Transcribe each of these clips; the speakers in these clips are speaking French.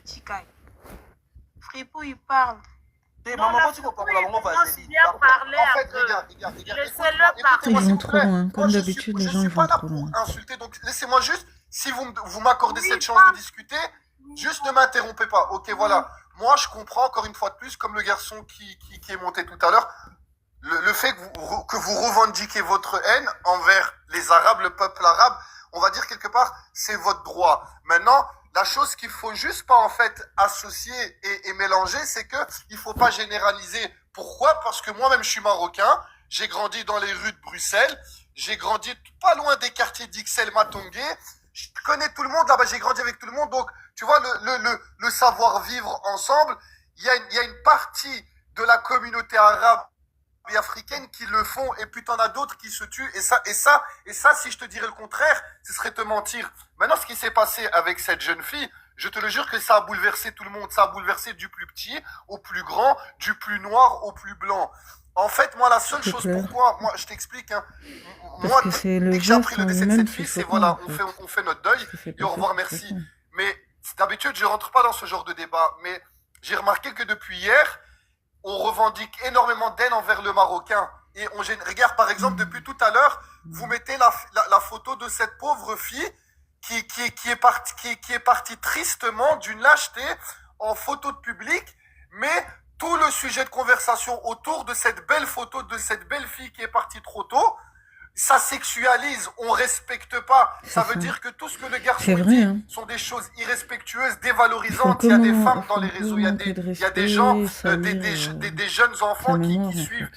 Chikai. Fripou, il parle. Non, maman, tu comprends la maman va En fait, regarde. Laissez-le parler. Ils vont trop loin. Comme d'habitude, les gens ils vont trop loin. Insulter, donc laissez-moi juste, si vous m'accordez cette chance de discuter, juste ne m'interrompez pas. Ok, voilà. Moi, je comprends encore une fois de plus, comme le garçon qui est monté tout à l'heure, le fait que vous revendiquez votre haine envers les Arabes, le peuple arabe, on va dire quelque part, c'est votre droit. Maintenant, la chose qu'il faut juste pas en fait associer et mélanger, c'est que il faut pas généraliser. Pourquoi? Parce que moi-même je suis marocain, j'ai grandi dans les rues de Bruxelles, j'ai grandi pas loin des quartiers d'Ixelles Matongué, je connais tout le monde là-bas, j'ai grandi avec tout le monde, donc tu vois le savoir-vivre ensemble, il y a une partie de la communauté arabe et africaines qui le font, et puis t'en as d'autres qui se tuent, et ça, si je te dirais le contraire, ce serait te mentir. Maintenant, ce qui s'est passé avec cette jeune fille, je te le jure que ça a bouleversé tout le monde, ça a bouleversé du plus petit au plus grand, du plus noir au plus blanc. En fait, moi, la seule chose pourquoi, moi, je t'explique, hein, moi, dès que j'ai appris le décès de cette fille, c'est voilà, on fait notre deuil, et au revoir, merci. Mais d'habitude, je rentre pas dans ce genre de débat, mais j'ai remarqué que depuis hier, on revendique énormément d'haine envers le Marocain. Et regarde, par exemple, depuis tout à l'heure, vous mettez la photo de cette pauvre fille qui est partie tristement d'une lâcheté en photo de public, mais tout le sujet de conversation autour de cette belle photo de cette belle fille qui est partie trop tôt, ça sexualise, on respecte pas. Ça veut dire que tout ce que le garçon dit sont des choses irrespectueuses, dévalorisantes. Il y a des femmes dans les réseaux, il y a des gens, des jeunes enfants qui suivent,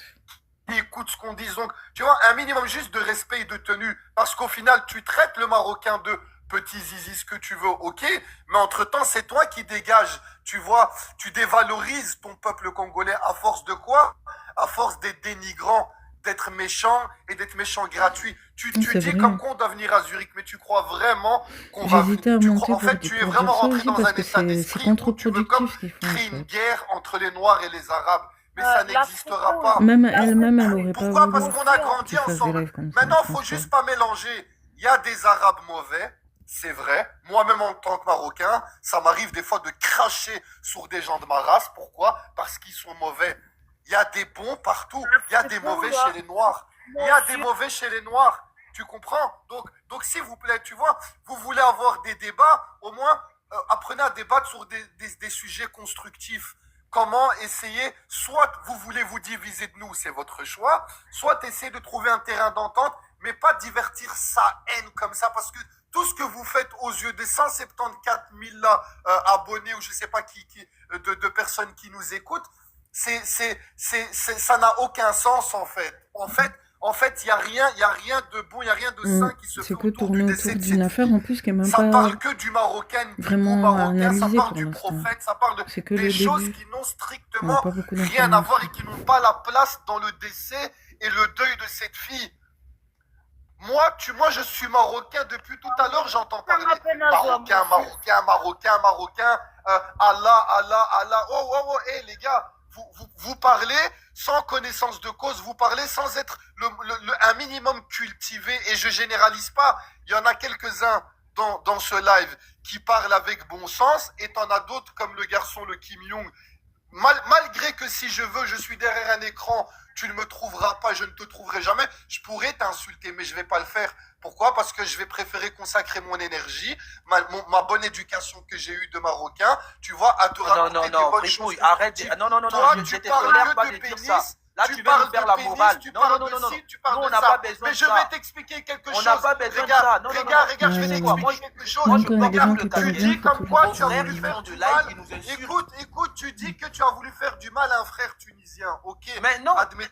qui écoutent ce qu'on dit. Donc, tu vois, un minimum juste de respect et de tenue. Parce qu'au final, tu traites le Marocain de petit zizi, ce que tu veux, ok, mais entre-temps, c'est toi qui dégages. Tu vois, tu dévalorises ton peuple congolais à force de quoi? À force d'être dénigrant, d'être méchant et d'être méchant gratuit. Tu dis vrai. Comme qu'on doit venir à Zurich, mais tu crois vraiment qu'on va... En fait, tu es vraiment rentré dans un état d'esprit où tu veux comme créer une guerre entre les Noirs et les Arabes. Mais ça n'existera pas. Même elle aurait pas... Pourquoi? Parce qu'on a grandi ensemble. Maintenant, il faut juste pas mélanger. Il y a des Arabes mauvais, c'est vrai. Moi-même, en tant que Marocain, ça m'arrive des fois de cracher sur des gens de ma race. Pourquoi? Parce qu'ils sont mauvais. Il y a des bons partout. Il y a des mauvais chez les Noirs. Il y a des mauvais chez les Noirs. Tu comprends? Donc s'il vous plaît, tu vois, vous voulez avoir des débats, au moins, apprenez à débattre sur des sujets constructifs. Comment essayer, soit vous voulez vous diviser de nous, c'est votre choix, soit essayer de trouver un terrain d'entente, mais pas divertir sa haine comme ça, parce que tout ce que vous faites aux yeux des 174 000 là, abonnés, ou je sais pas de personnes qui nous écoutent, ça n'a aucun sens en fait. En fait, il y a rien de bon, il y a rien de sain qui se fait autour du décès de cette affaire en plus qui est même ça pas parle que du Marocain, vraiment Marocain, ça analysé parle pour du l'instant. prophète, ça parle que des choses qui n'ont strictement rien à voir et qui n'ont pas la place dans le décès et le deuil de cette fille. Moi, je suis marocain depuis tout à l'heure, j'entends parler marocain, Allah. Oh, les gars, vous parlez sans connaissance de cause, vous parlez sans être un minimum cultivé, et je généralise pas. Il y en a quelques-uns dans ce live qui parlent avec bon sens, et t'en as d'autres comme le garçon, le Kim Young. Malgré que si je veux, je suis derrière un écran, tu ne me trouveras pas, je ne te trouverai jamais, je pourrais t'insulter, mais je vais pas le faire. Pourquoi? Parce que je vais préférer consacrer mon énergie, ma bonne éducation que j'ai eue de Marocain, tu vois, à te raconter des bonnes choses. Arrête. Non, toi, tu parles que de pénis. Là, tu veux nous faire la morale. Tu parles de ci, tu parles de ça. Mais je vais t'expliquer quelque chose. On n'a pas besoin de ça. Regarde, je vais t'expliquer quelque chose. Tu dis comme quoi tu as voulu faire du mal. Écoute, tu dis que tu as voulu faire du mal à un frère tunisien. Ok, mais non. Admets,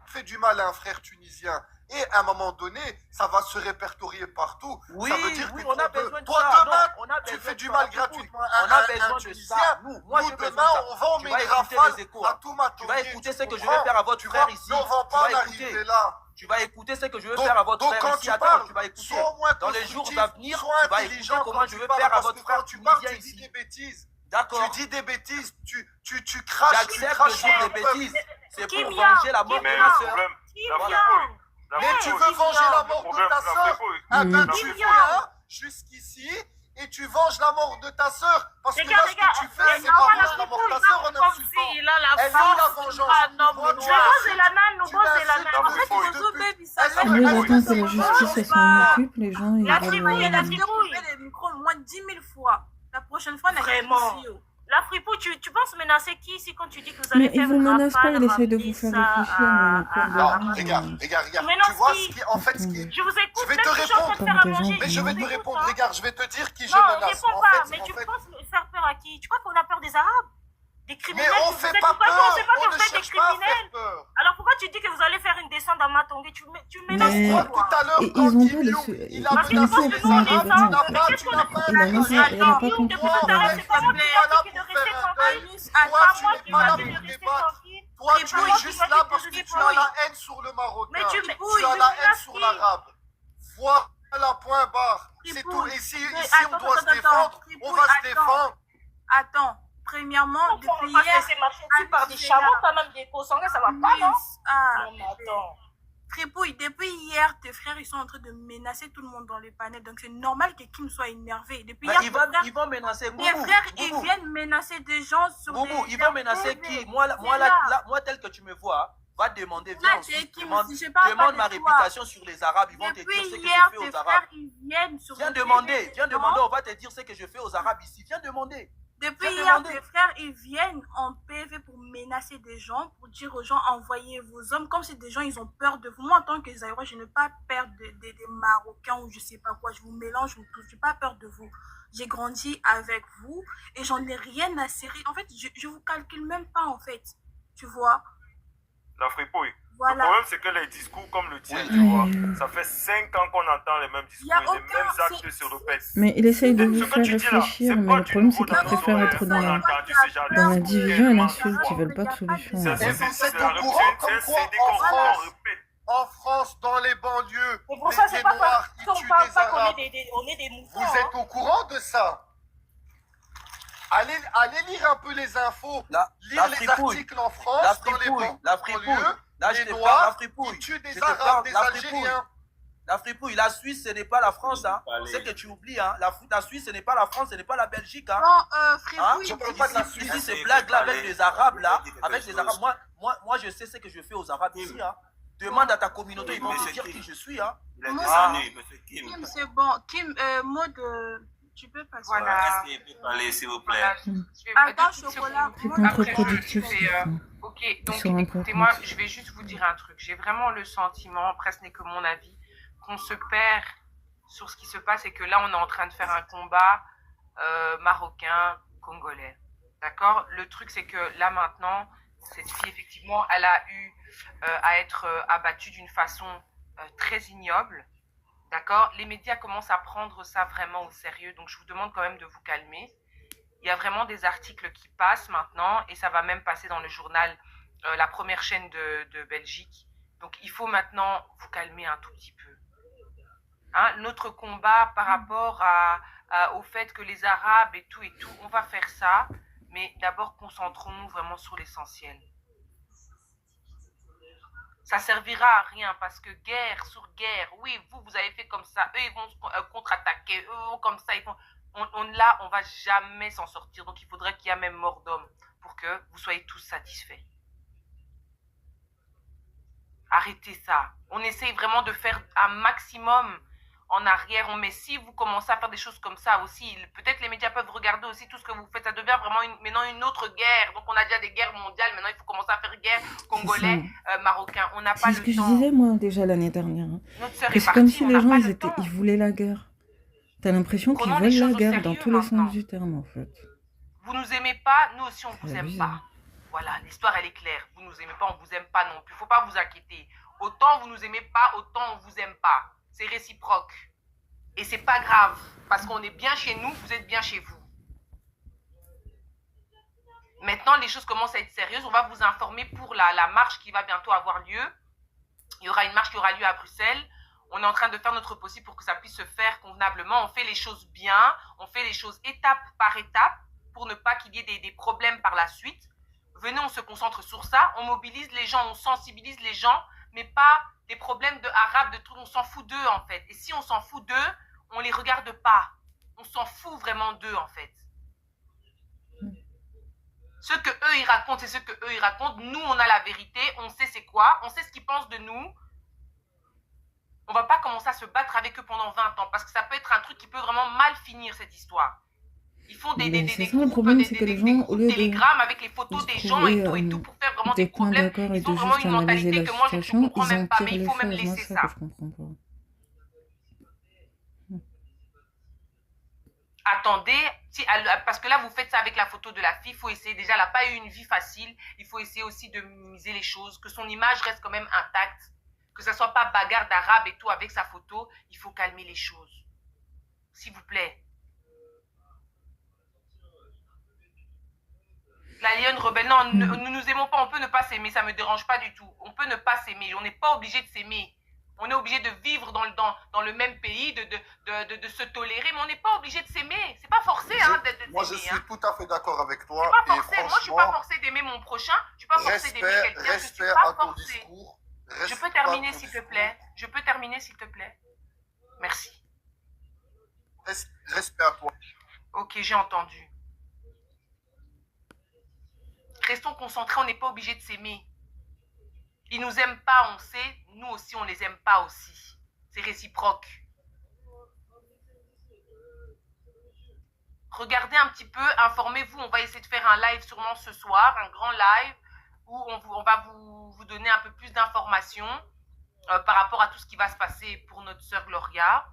fais du mal à un frère tunisien. Et à un moment donné, ça va se répertorier partout. Oui, ça veut dire que on a besoin de toi, ça. demain, tu fais du mal gratuitement à un Tunisien. Nous, demain, on va en mettre rafale à tout matin. Tu vas écouter ce que je vais faire à votre frère ici. On va pas en arriver là. Tu vas écouter ce que je veux faire à votre frère ici. Attends, tu vas écouter. Dans les jours à venir, tu vas écouter comment je veux faire à votre frère tunisien ici. Tu dis des bêtises. D'accord. Tu dis des bêtises. Tu craches. J'accepte de dire des bêtises. C'est pour venger la mort de ma soeur. Mais tu veux venger la mort de ta soeur? Ah ben tu viens jusqu'ici et tu venges la mort de ta sœur. Parce que là, Regarde, ce que tu fais, c'est pas venger la mort de ta sœur en insultant. Il a la Elle est où la force. vengeance? Ah non, Toi, mais tu nous insultes, c'est la même, nous tu c'est la insultes même. En fait, depuis- il faut baby, ça Elle va. est Lui, où il la attend que la vengeance? justice s'en occupe, les gens, ils La veulent... fripouille, Il a la dit couper les micros au moins 10 000 fois. La prochaine fois, on a Vraiment. ici. La fripouille, tu penses menacer qui ici quand tu dis que vous allez Mais faire il vous une menace pas, rafale, il essaie de ramener vous faire ça réfléchir. mais pour à- de Non, vous, regarde. Mais non, Tu vois si. ce qui, en fait, ce qui... Je vous écoute, Je vais même te si je suis en train de répondre. faire à manger. Mais je vais te vous écoute, répondre, hein. regarde, je vais te dire qui je Non, menace. réponds En pas, fait, mais en tu fait, penses faire peur à qui? Tu crois qu'on a peur des Arabes? Des criminels? mais on Vous fait êtes- pas pourquoi peur, on sait pas que on vous ne êtes des cherche pas à criminels? faire peur. Alors pourquoi tu dis que vous allez faire une descente à Matongé? Tu menaces Mais- Moi, quoi? tout à l'heure, Et quand ils ont Kim pas de Jong, su- il a Parce que menacé tu penses les que nous, on Arabes, est tu ça. n'as pas Qu'est-ce qu'on un Il a même accusé. pas- il a pas Attends, compris. depuis tout à l'heure, c'est pas moi qui Toi, m'a là, dit de pour rester faire un tranquille. deuil, C'est toi, pas tu moi n'es qui pas m'a là dit de pour rester débattre. tranquille. Toi, C'est tu moi es qui juste m'a là dit parce de que rester tu as la tranquille. haine sur le Marocain. Mais tu Tu as la haine sur l'arabe. Voilà, point barre. C'est tout. Et si on doit se défendre, on va se défendre. Attends, premièrement, On va depuis pas se hier. laisser marcher dessus par des chameaux quand même, des cossangais, ça va pas, non? Ah, Non, mais attends. Fripouille, depuis hier, tes frères, ils sont en train de menacer tout le monde dans les panels. Donc, c'est normal que Kim soit énervé. Depuis Mais hier, ils vont menacer tes Boubou. frères, ils Boubou. viennent menacer des gens sur Boubou, des... ils vont menacer TV. qui? Moi, C'est là. tel que tu me vois, va demander, Là, viens c'est ensuite, Kim demande, aussi, je parle demande pas ma de toi. réputation sur les Arabes, ils vont te dire Depuis ce que hier, je fais tes aux frères, Arabes. ils viennent sur Viens des demander, TV, on va te dire ce que je fais aux Arabes ici, viens demander. Depuis Viens hier, demander. tes frères, ils viennent en PV pour menacer des gens, pour dire aux gens, envoyez vos hommes, comme si des gens, ils ont peur de vous. Moi, en tant que Zaïrois, je n'ai pas peur des Marocains ou je sais pas quoi, je vous mélange ou tout, je n'ai pas peur de vous. J'ai grandi avec vous et j'en ai rien à serrer. En fait, je vous calcule même pas, en fait. Tu vois? La fripouille. Le Voilà. problème, c'est que les discours comme le tien, Oui. tu vois, ça fait 5 ans qu'on entend les mêmes discours Y a et les aucun- mêmes actes c'est- se répètent. Mais il essaye de Ce vous que faire tu dis là, réfléchir, c'est mais pas le du problème, c'est nouveau qu'ils dans nos préfèrent oreilles. être On a entendu ce genre de dans la discours division et tellement l'insulte, souvent. ils veulent pas de solution. C'est en fait. Et vous c'est êtes la au courant répétition, comme c'est quoi, des en conflits France, qu'on répète. En France, dans les banlieues, C'est pour les ça, c'est pieds pas noirs, qu'on ils tuent parle des pas qu'on Arabes. on est des moutons. Vous êtes au courant de ça? Allez lire un peu les infos. La Lire les fripouille, articles en France, la dans les fripouille, la fripouille. banlieues, Là, je les te parle, Noirs, la fripouille. ils tuent des Je te Arabes, parle, des la fripouille. Algériens. La fripouille, la Suisse, ce n'est pas la France, hein. Allez. C'est que tu oublies, hein. La Suisse, ce n'est pas la France, ce n'est pas la Belgique, hein. Bon, Hein? Fripouille, Je parle pas de la Ici, Suisse. ces blagues-là avec les Arabes, là, avec les Arabes, moi, je sais ce que je fais aux Arabes ici, hein. Demande à ta communauté, ils vont te dire qui je suis, hein. Il a Moi, des ça- années, monsieur Kim. Kim, c'est bon. Kim, Maud, tu peux passer. Voilà. Est-ce qu'il peut parler, s'il vous plaît? Attends, chocolat. C'est Maud, contre-productif, Après, ce qu'ils font. Ok, Ils donc se rendent pas écoutez-moi, compte. je vais juste vous dire un truc. J'ai vraiment le sentiment, après ce n'est que mon avis, qu'on se perd sur ce qui se passe et que là, on est en train de faire un combat marocain-congolais. D'accord? Le truc, c'est que là, maintenant, cette fille, effectivement, elle a eu à être abattue d'une façon très ignoble. D'accord? Les médias commencent à prendre ça vraiment au sérieux, donc je vous demande quand même de vous calmer. Il y a vraiment des articles qui passent maintenant et ça va même passer dans le journal, la première chaîne de Belgique. Donc il faut maintenant vous calmer un tout petit peu. Hein, notre combat par rapport au fait que les Arabes et tout, on va faire ça, mais d'abord concentrons-nous vraiment sur l'essentiel. Ça servira à rien parce que guerre sur guerre, oui, vous avez fait comme ça, eux ils vont contre-attaquer, eux comme ça, ils vont... Là, on va jamais s'en sortir. Donc, il faudrait qu'il y ait même mort d'homme pour que vous soyez tous satisfaits. Arrêtez ça. On essaye vraiment de faire un maximum en arrière. Mais si vous commencez à faire des choses comme ça aussi, peut-être les médias peuvent regarder aussi tout ce que vous faites. Ça devient vraiment maintenant une autre guerre. Donc, on a déjà des guerres mondiales. Maintenant, il faut commencer à faire guerre congolais, marocain. On n'a pas C'est ce le que je temps. disais, moi, déjà l'année dernière. hein. Notre sœur Que est c'est comme partie, si on les n'a gens, pas ils, le temps. ils voulaient la guerre. T'as l'impression qu'ils Prenons les veulent la choses au guerre dans sérieux tous les maintenant. sens du terme, en fait. Vous nous aimez pas, nous aussi on vous C'est aime bizarre. pas. Voilà, l'histoire elle est claire. Vous nous aimez pas, on vous aime pas non plus. Faut pas vous inquiéter. Autant vous nous aimez pas, autant on vous aime pas. C'est réciproque. Et c'est pas grave. Parce qu'on est bien chez nous, vous êtes bien chez vous. Maintenant, les choses commencent à être sérieuses. On va vous informer pour la marche qui va bientôt avoir lieu. Il y aura une marche qui aura lieu à Bruxelles. On est en train de faire notre possible pour que ça puisse se faire convenablement. On fait les choses bien, on fait les choses étape par étape pour ne pas qu'il y ait des problèmes par la suite. Venez, on se concentre sur ça, on mobilise les gens, on sensibilise les gens, mais pas des problèmes de arabes, de tout, on s'en fout d'eux en fait. Et si on s'en fout d'eux, on les regarde pas. On s'en fout vraiment d'eux, en fait. Ce que eux, ils racontent, c'est ce que eux, ils racontent. Nous, on a la vérité, on sait c'est quoi, on sait ce qu'ils pensent de nous. On va pas commencer à se battre avec eux pendant 20 ans, parce que ça peut être un truc qui peut vraiment mal finir, cette histoire. Ils font des télégrammes avec les photos des gens et tout pour faire vraiment des problèmes. Ils ont vraiment une mentalité que moi, je ne comprends même pas, mais il faut même laisser ça. Attendez, parce que là, vous faites ça avec la photo de la fille, il faut essayer, déjà, elle n'a pas eu une vie facile, il faut essayer aussi de minimiser les choses, que son image reste quand même intacte, que ça ne soit pas bagarre d'arabe et tout avec sa photo, il faut calmer les choses. S'il vous plaît. La lionne rebelle, non, nous nous aimons pas, on peut ne pas s'aimer, ça me dérange pas du tout. On peut ne pas s'aimer, on n'est pas obligé de s'aimer. On est obligé de vivre dans le même pays, de se tolérer, mais on n'est pas obligé de s'aimer. C'est pas forcé d'aimer. Moi, je suis tout à fait d'accord avec toi. C'est pas forcé. Moi, je suis pas forcée d'aimer mon prochain. Je suis pas forcée d'aimer quelqu'un. Je suis pas forcée. Je peux terminer, s'il te plaît. Je peux terminer, s'il te plaît. Merci. Respect à toi. Ok, j'ai entendu. Restons concentrés, on n'est pas obligé de s'aimer. Ils nous aiment pas, on sait. Nous aussi, on les aime pas aussi. C'est réciproque. Regardez un petit peu, informez-vous. On va essayer de faire un live sûrement ce soir, un grand live, où on va vous donner un peu plus d'informations par rapport à tout ce qui va se passer pour notre sœur Gloria.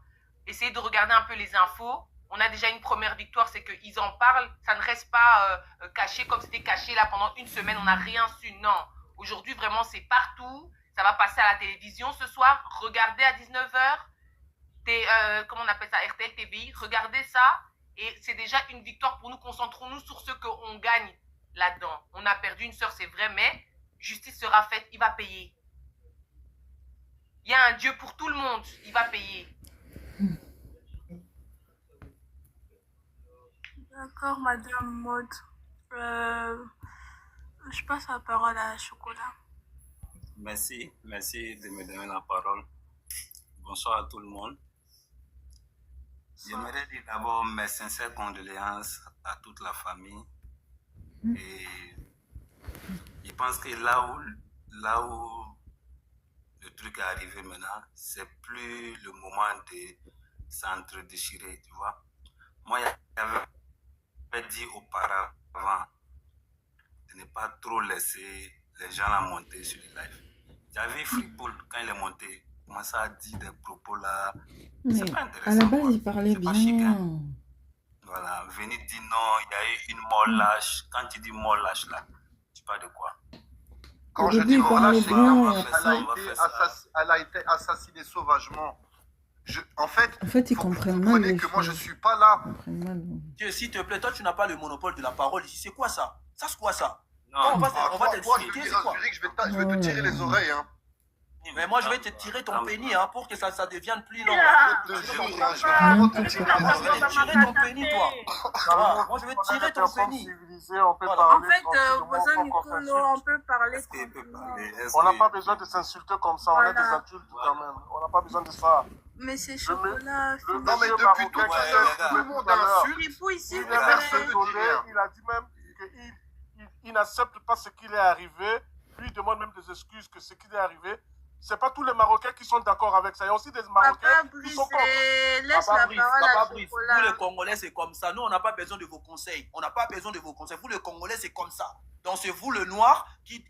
Essayez de regarder un peu les infos. On a déjà une première victoire, c'est qu'ils en parlent. Ça ne reste pas caché comme c'était caché là pendant une semaine. On n'a rien su, non. Aujourd'hui, vraiment, c'est partout. Ça va passer à la télévision ce soir. Regardez à 19h. Comment on appelle ça? RTL TVI. Regardez ça. Et c'est déjà une victoire pour nous. Concentrons-nous sur ce qu'on gagne là-dedans. On a perdu une sœur, c'est vrai, mais justice sera faite. Il va payer. Il y a un Dieu pour tout le monde. Il va payer. D'accord, Madame Maud. Je passe la parole à Chocolat. Merci de me donner la parole. Bonsoir à tout le monde. J'aimerais dire d'abord mes sincères condoléances à toute la famille. Et je pense que là où le truc est arrivé maintenant, c'est plus le moment de s'entre-déchirer, tu vois. Moi, j'avais dit auparavant de ne pas trop laisser les gens la monter sur les lives. J'avais Freepool, quand il est monté, commençait à dire des propos là. C'est pas intéressant. À la base, il parlait bien. Chic, hein. Voilà, venir dire non, il y a eu une mort lâche. Quand tu dis mort lâche là, tu parles de quoi? Quand je dis mort lâche, elle a été assassinée sauvagement. En fait, ils comprennent mal. Que moi, je suis pas là. Dieu, s'il te plaît, toi, tu n'as pas le monopole de la parole ici. C'est quoi ça? Ça, c'est quoi ça? Non, on va t'expliquer. Je vais te tirer les oreilles. Hein. Mais moi, je vais te tirer ton pénis pour que ça devienne plus long. Je vais te tirer ton pénis, toi. Moi, je vais tirer ton pénis. En fait, voisin Nicolo, on peut parler. On n'a pas besoin de s'insulter comme ça. On est des adultes quand même. On n'a pas besoin de ça. Mais c'est Chocolat. Non, mais depuis tout à l'heure, tout le monde insulte. Il a dit même qu'il n'accepte pas ce qu'il est arrivé. Lui, il demande même des excuses que ce qui est arrivé. C'est pas tous les Marocains qui sont d'accord avec ça. Il y a aussi des Marocains qui sont contre. Papa Brice, vous les Congolais, c'est comme ça. Nous, on n'a pas besoin de vos conseils. On n'a pas besoin de vos conseils. Vous les Congolais, c'est comme ça. Donc, c'est vous le noir qui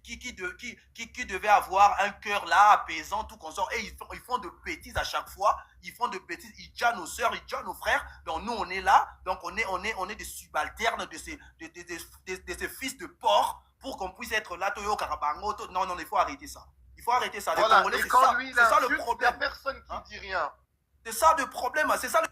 devait avoir un cœur là, apaisant, tout consort. Et ils font de bêtises à chaque fois. Ils font de bêtises. Ils tuent nos sœurs, ils tuent nos frères. Donc, nous, on est là. Donc, on est des subalternes de ces fils de porc pour qu'on puisse être là. Non, il faut arrêter ça. Il faut arrêter ça. Voilà, Congolais, et quand lui, c'est ça le problème. Il n'y a personne qui dit rien. C'est ça le problème. C'est ça le...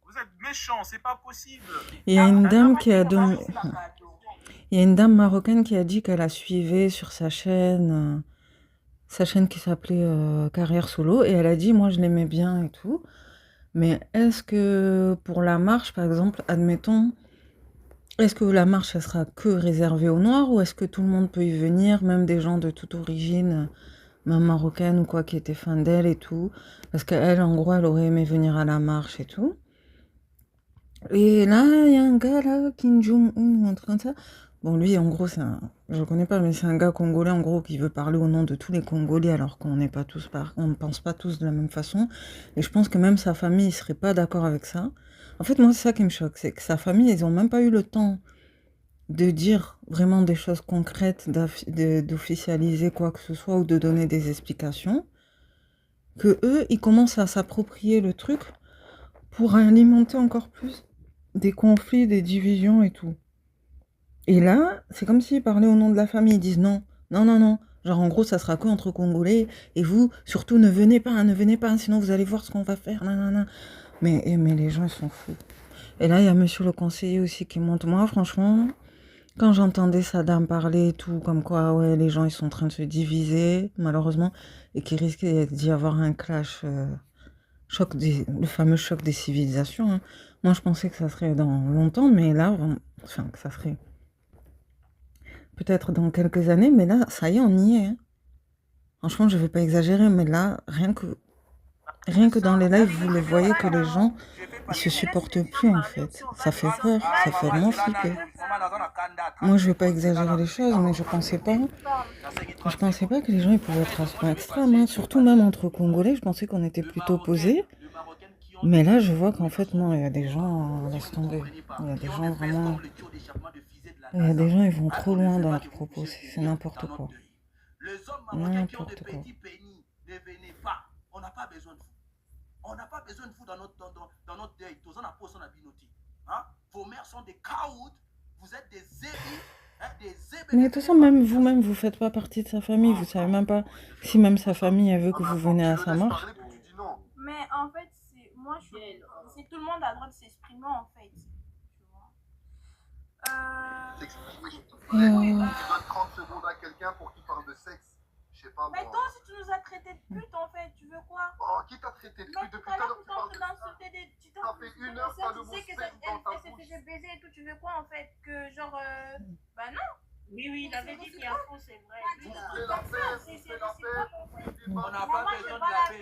Vous êtes méchants, c'est pas possible. Il y a une dame qui a donné... Il y a une dame marocaine qui a dit qu'elle la suivait sur sa chaîne qui s'appelait Carrière Solo, et elle a dit, moi je l'aimais bien et tout. Mais est-ce que pour la marche, par exemple, admettons, est-ce que la marche, elle sera que réservée aux Noirs ou est-ce que tout le monde peut y venir, même des gens de toute origine, même marocaine ou quoi, qui étaient fans d'elle et tout? Parce qu'elle, en gros, elle aurait aimé venir à la marche et tout. Et là, il y a un gars là, Kim Jong-un ou un truc comme ça. Bon, lui, en gros, je le connais pas, mais c'est un gars congolais, en gros, qui veut parler au nom de tous les Congolais, alors qu'on n'est pas tous on ne pense pas tous de la même façon. Et je pense que même sa famille, il serait pas d'accord avec ça. En fait, moi, c'est ça qui me choque, c'est que sa famille, ils ont même pas eu le temps de dire vraiment des choses concrètes, d'officialiser quoi que ce soit ou de donner des explications. Que eux, ils commencent à s'approprier le truc pour alimenter encore plus des conflits, des divisions et tout. Et là, c'est comme s'ils parlaient au nom de la famille. Ils disent non, non, non, non. Genre, en gros, ça sera que entre Congolais. Et vous, surtout, ne venez pas, sinon vous allez voir ce qu'on va faire. Non, non, non. Mais les gens, ils sont fous. Et là, il y a monsieur le conseiller aussi qui monte. Moi, franchement, quand j'entendais sa dame parler et tout, comme quoi, ouais, les gens, ils sont en train de se diviser, malheureusement, et qu'il risquait d'y avoir un clash, le fameux choc des civilisations. Hein. Moi, je pensais que ça serait dans longtemps, mais là, enfin, que ça serait peut-être dans quelques années, mais là, ça y est, on y est. Hein. Franchement, je ne vais pas exagérer, mais là, rien que dans les lives, vous le voyez que les gens, ils se supportent plus, en fait. Ça fait peur, ça fait vraiment flipper. Moi, je ne vais pas exagérer les choses, mais je pensais pas que les gens ils pouvaient être à ce point extrême. Hein. Surtout même entre Congolais, je pensais qu'on était plutôt opposés. Mais là, je vois qu'en fait, non, il y a des gens, laisse tomber. Il y a des gens vraiment... Il y a des gens, ils vont trop loin dans leurs propos. C'est n'importe quoi. N'importe quoi. Ne venez pas. On n'a pas besoin de vous. On n'a pas besoin de vous dans notre deuil. Hein? Vos mères sont des caoutes. Vous êtes des zébis. Mais de toute façon, même vous-même, vous faites pas partie de sa famille. Vous savez même pas si même sa famille, elle veut que vous venez à sa marche. Mais en fait, c'est tout le monde a le droit de s'exprimer, en fait. Tu donnes 30 secondes à quelqu'un pour qu'il parle de sexe. Je sais pas. Mais toi, si tu nous as traité de pute, en fait, tu veux quoi? Oh, qui t'a traité de pute depuis tout à l'heure? Tu parles de ça. Ça fait 1 heure, t'as le mot sexe dans ta bouche. Elle s'est fait baiser et tout, tu veux quoi, en fait? Que genre, bah non. Oui, il avait dit qu'il y a faux, c'est vrai. Vous faites la paix. On n'a pas besoin de la paix.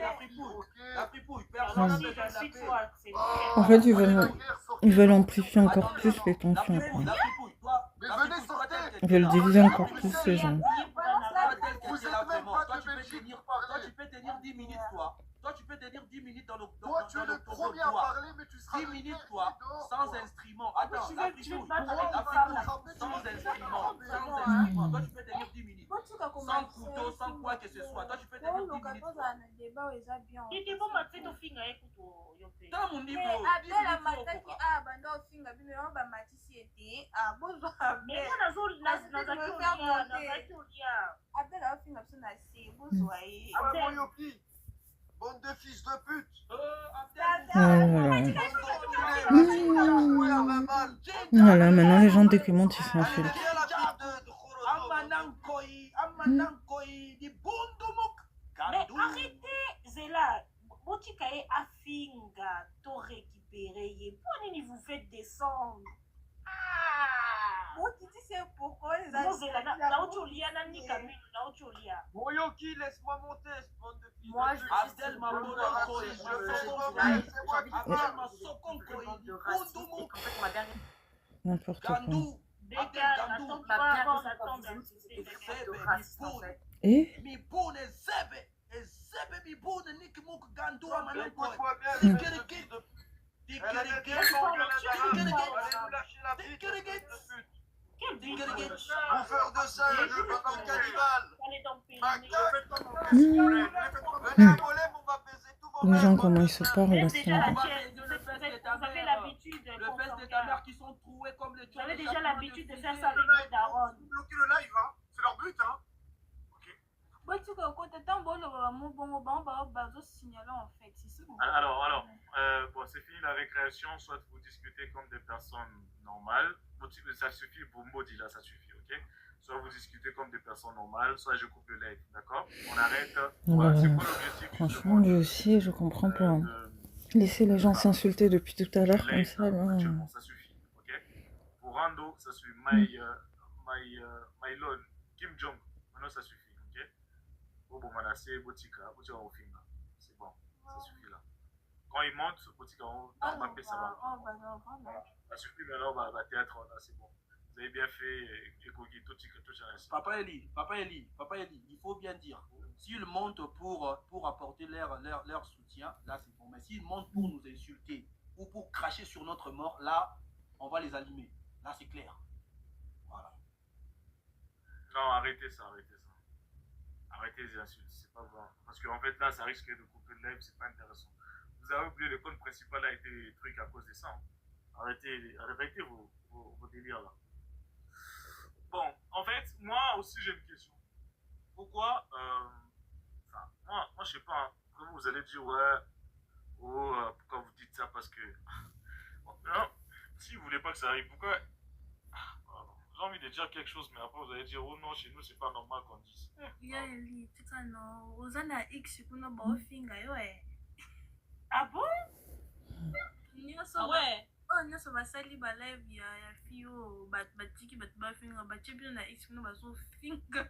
La fripouille. Personne n'a besoin de la paix. En fait, ils veulent amplifier encore plus les tensions. Quoi. Mais venez sortir. Ils veulent diviser encore plus ces gens. Toi, tu peux tenir 10 minutes, toi. Toi, tu peux tenir 10 minutes dans le Toi, tu es le premier à parler, mais tu seras 10 minutes, toi, sans instrument. Attends, la fripouille, sans instrument. Toi, tu peux tenir 10 minutes. Sans couteau, sans quoi que ce soit. Toi, tu peux tenir 10 minutes. Dans mon niveau, bande de fils de pute. Voilà, maintenant les gens dès qu'ils montent, ils s'insultent. Mais arrêtez, Zéla. Botikae Afinga, to récupérer. Pourquoi vous faites descendre? Tu dis c'est pourquoi les Moyoki, laisse-moi monter, bande de fils. Moi, je Abdel N'importe quoi. Et Bouffeur de singe, le cannibale. les gens, comment ils se parlent là, c'est Vous avez l'habitude de ta mère qui sont troués comme les Vous avez déjà l'habitude de faire ça avec les darons. Bloquer le live, hein. C'est leur but, hein. Alors, bon, c'est fini la récréation, soit vous discutez comme des personnes normales, ça suffit, vous maudit là, ça suffit, ok? Soit vous discutez comme des personnes normales, soit je coupe le live, d'accord? On arrête. Voilà, c'est quoi l'objectif? Franchement, lui aussi, je comprends pas. Laissez les gens s'insulter depuis tout à l'heure comme Lane, ça, là. actuellement, ça suffit. Ok? Pour Rando, ça suffit. Mylon, Kim Jong, maintenant ça suffit. Ok? Bon, Manasseh, Botika, Botika Ofinga. C'est bon, ça suffit là. Quand il monte, Botika Mbappé, ça va. Ça suffit maintenant, théâtre, là, c'est bon. Vous avez bien fait, Ekogito, Tika, tout ça. Papa Eli, il faut bien dire. S'ils montent pour apporter leur soutien, là c'est bon. Mais s'ils montent pour nous insulter ou pour cracher sur notre mort, là, on va les allumer. Là c'est clair. Voilà. Non, arrêtez ça. Arrêtez les insultes, c'est pas bon. Parce qu'en fait là, ça risque de couper le live, c'est pas intéressant. Vous avez oublié le compte principal a été truc à cause de ça. Hein. Arrêtez vos délires là. Bon, en fait, moi aussi j'ai une question. Pourquoi, moi je sais pas, hein. Comment vous allez dire, ouais, pourquoi vous dites ça, parce que, bon, non, si vous voulez pas que ça arrive, pourquoi, j'ai envie de dire quelque chose, mais après vous allez dire, oh non, chez nous c'est pas normal qu'on dise. Ah bon? Ah ouais? Oh, nyonso basali balive ya fille oyo batiki bato bafinga batie bino na x bino bazofinga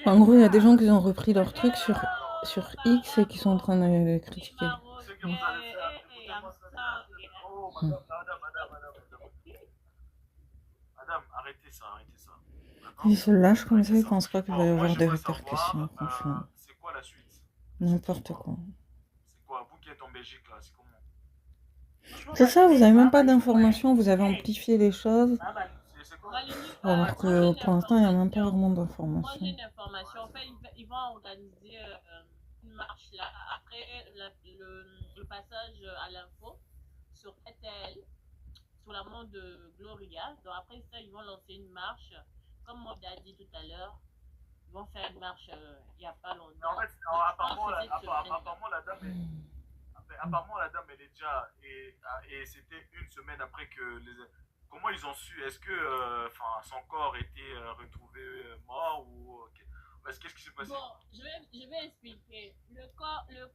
En gros, il y a des gens qui ont repris leur truc sur X et qui sont en train de critiquer. Madame, arrêtez ça. Ils se lâchent comme ça, ils pensent pas qu'il va y avoir des répercussions, franchement. C'est quoi la suite? N'importe quoi. C'est quoi? Vous qui êtes en Belgique là, c'est comment? C'est ça, vous n'avez même pas d'informations, vous avez amplifié les choses. Alors que pour l'instant, il n'y a même pas vraiment d'informations. Moi, j'ai une information. En fait, ils vont organiser une marche là, après le passage à l'info sur RTL, sur la montre de Gloria. Donc après ça, ils vont lancer une marche. Comme moi, j'ai dit tout à l'heure, ils vont faire une marche il n'y a pas longtemps. Mais en fait, apparemment, la dame, elle est déjà... Et c'était une semaine après que... Comment ils ont su? Est-ce que son corps était retrouvé mort ou... Qu'est-ce qui s'est passé? Bon, je vais expliquer. Le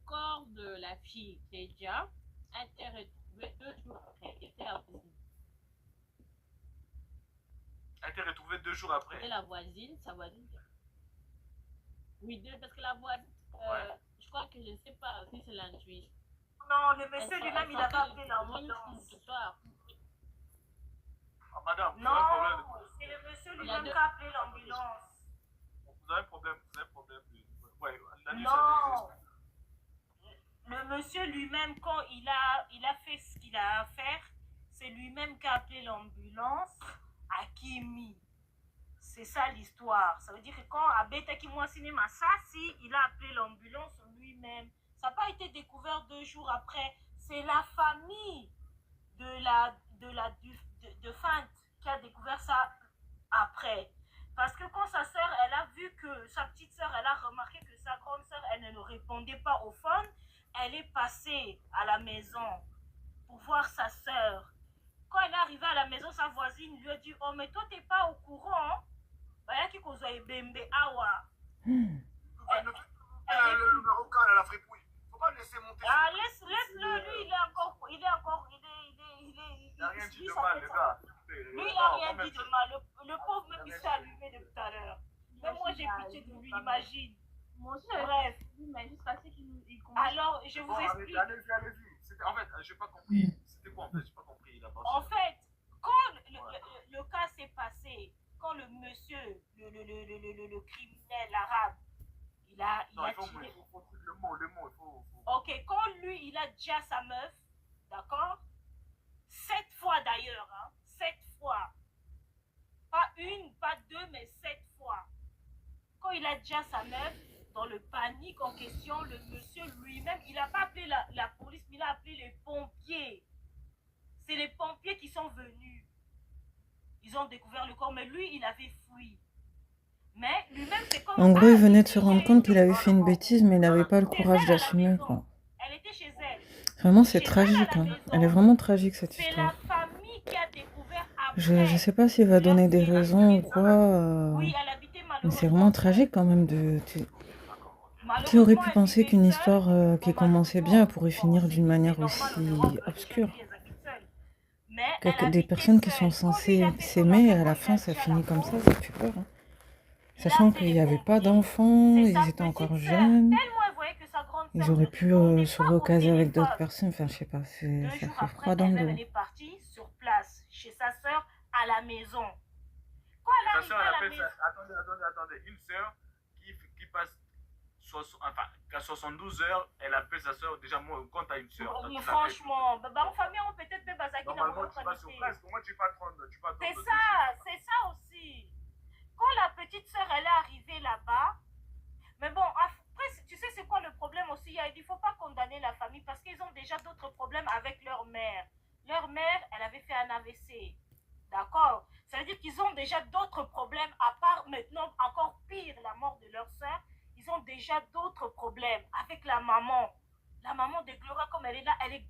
corps de la fille, Kedia, a été retrouvé 2 jours après. Il était à Voisine. A été retrouvé 2 jours après? Et sa voisine. Oui, parce que la voisine, je crois que je ne sais pas si c'est l'intuition. Non, le monsieur lui-même, il a pas appelé l'ambulance. Ah, madame, non, c'est le monsieur lui-même qui a appelé l'ambulance. Vous avez un problème. Ouais, non. Le monsieur lui-même, quand il a fait ce qu'il a à faire, c'est lui-même qui a appelé l'ambulance à Kimi. C'est ça l'histoire. Ça veut dire que quand Abeta Kimwa Cinéma Sassi, il a appelé l'ambulance lui-même. Ça n'a pas été découvert 2 jours après. C'est la famille de Fante qui a découvert ça après. Parce que quand sa sœur, elle a vu que sa petite sœur, elle a remarqué que sa grande sœur, elle ne répondait pas au phone, elle est passée à la maison pour voir sa sœur. Quand elle est arrivée à la maison, sa voisine lui a dit, oh mais toi t'es pas au courant. Bayaki Kozoe Bembe Awa. Le Marocain, elle a la fripouille. Faut pas le laisser monter. Ah, laisse-le, lui, il est il n'a rien dit de mal, les gars. Lui, il n'a rien dit de mal. Le pauvre même, il s'est allumé depuis tout à l'heure. Même moi, j'ai pitié de lui, imagine. Bref. Alors, je vous explique. Allez-y. En fait, j'ai pas compris. C'était quoi en fait? J'ai pas compris. En fait, quand le cas s'est passé, quand le monsieur, le criminel arabe, il a tiré. Le mot, il faut... Ok, quand lui, il a déjà sa meuf, d'accord? 7 fois d'ailleurs, hein? 7 fois. Pas 1, pas 2, mais 7 fois. Quand il a déjà sa meuf, dans le panique en question, le monsieur lui-même, il n'a pas appelé la police, mais il a appelé les pompiers. C'est les pompiers qui sont venus. Ils ont découvert le corps, mais lui, il avait fui. Mais lui-même, c'est comme En gros, il venait de se rendre compte qu'il avait fait une bêtise, mais il n'avait pas le courage d'assumer, quoi. Elle était chez elle. Vraiment, c'est tragique, hein. Elle est vraiment tragique, cette histoire. C'est la famille qui a découvert après. Je sais pas s'il va donner des raisons ou quoi. Oui, elle habitait Mais c'est vraiment tragique, quand même, de... Qui aurait Malheureusement, pu elle penser vivait qu'une seule. histoire qui Bon, commençait malheureusement, bien pourrait bon, finir d'une manière c'est aussi normal, on devrait les obscure? gérer, elles habitent seules. Mais elle Des habitait personnes qui sont seule. Quand lui, il a censées fait son s'aimer, affaire, à quand la il a fin, ça dit à finit la comme pauvre, ça fait peur, hein. il a Sachant qu'il n'y avait pas téléphoné. d'enfants, C'est ils sa étaient encore petite sœur. jeunes, Tellement elle voyait que sa grande ils sœur ne auraient pu répondait se pas au recaser avec d'autres téléphone. personnes, enfin, je sais pas, 2 ça jours fait après, froid dans le elle-même, dos. elle est partie sur place, chez sa sœur, à la maison. Quand Et elle sa arrive soeur, à elle la appelle maison, ça. Attendez. Une soeur qui passe. Enfin, qu'à 72 heures, elle appelle sa soeur. Déjà, moi, quand t'as une soeur. mais franchement, en famille, on peut-être même Bazaki dans Normalement, votre tu vas sur qualité. place. Comment tu vas prendre C'est ça aussi. Quand la petite sœur, elle est arrivée là-bas, mais bon, après, tu sais, c'est quoi le problème aussi? Il ne faut pas condamner la famille parce qu'ils ont déjà d'autres problèmes avec leur mère. Leur mère, elle avait fait un AVC. D'accord? Ça veut dire qu'ils ont déjà d'autres problèmes, à part maintenant, encore pire, la mort de leur sœur. Ils ont déjà d'autres problèmes avec la maman. La maman de Gloria, comme elle est là, elle est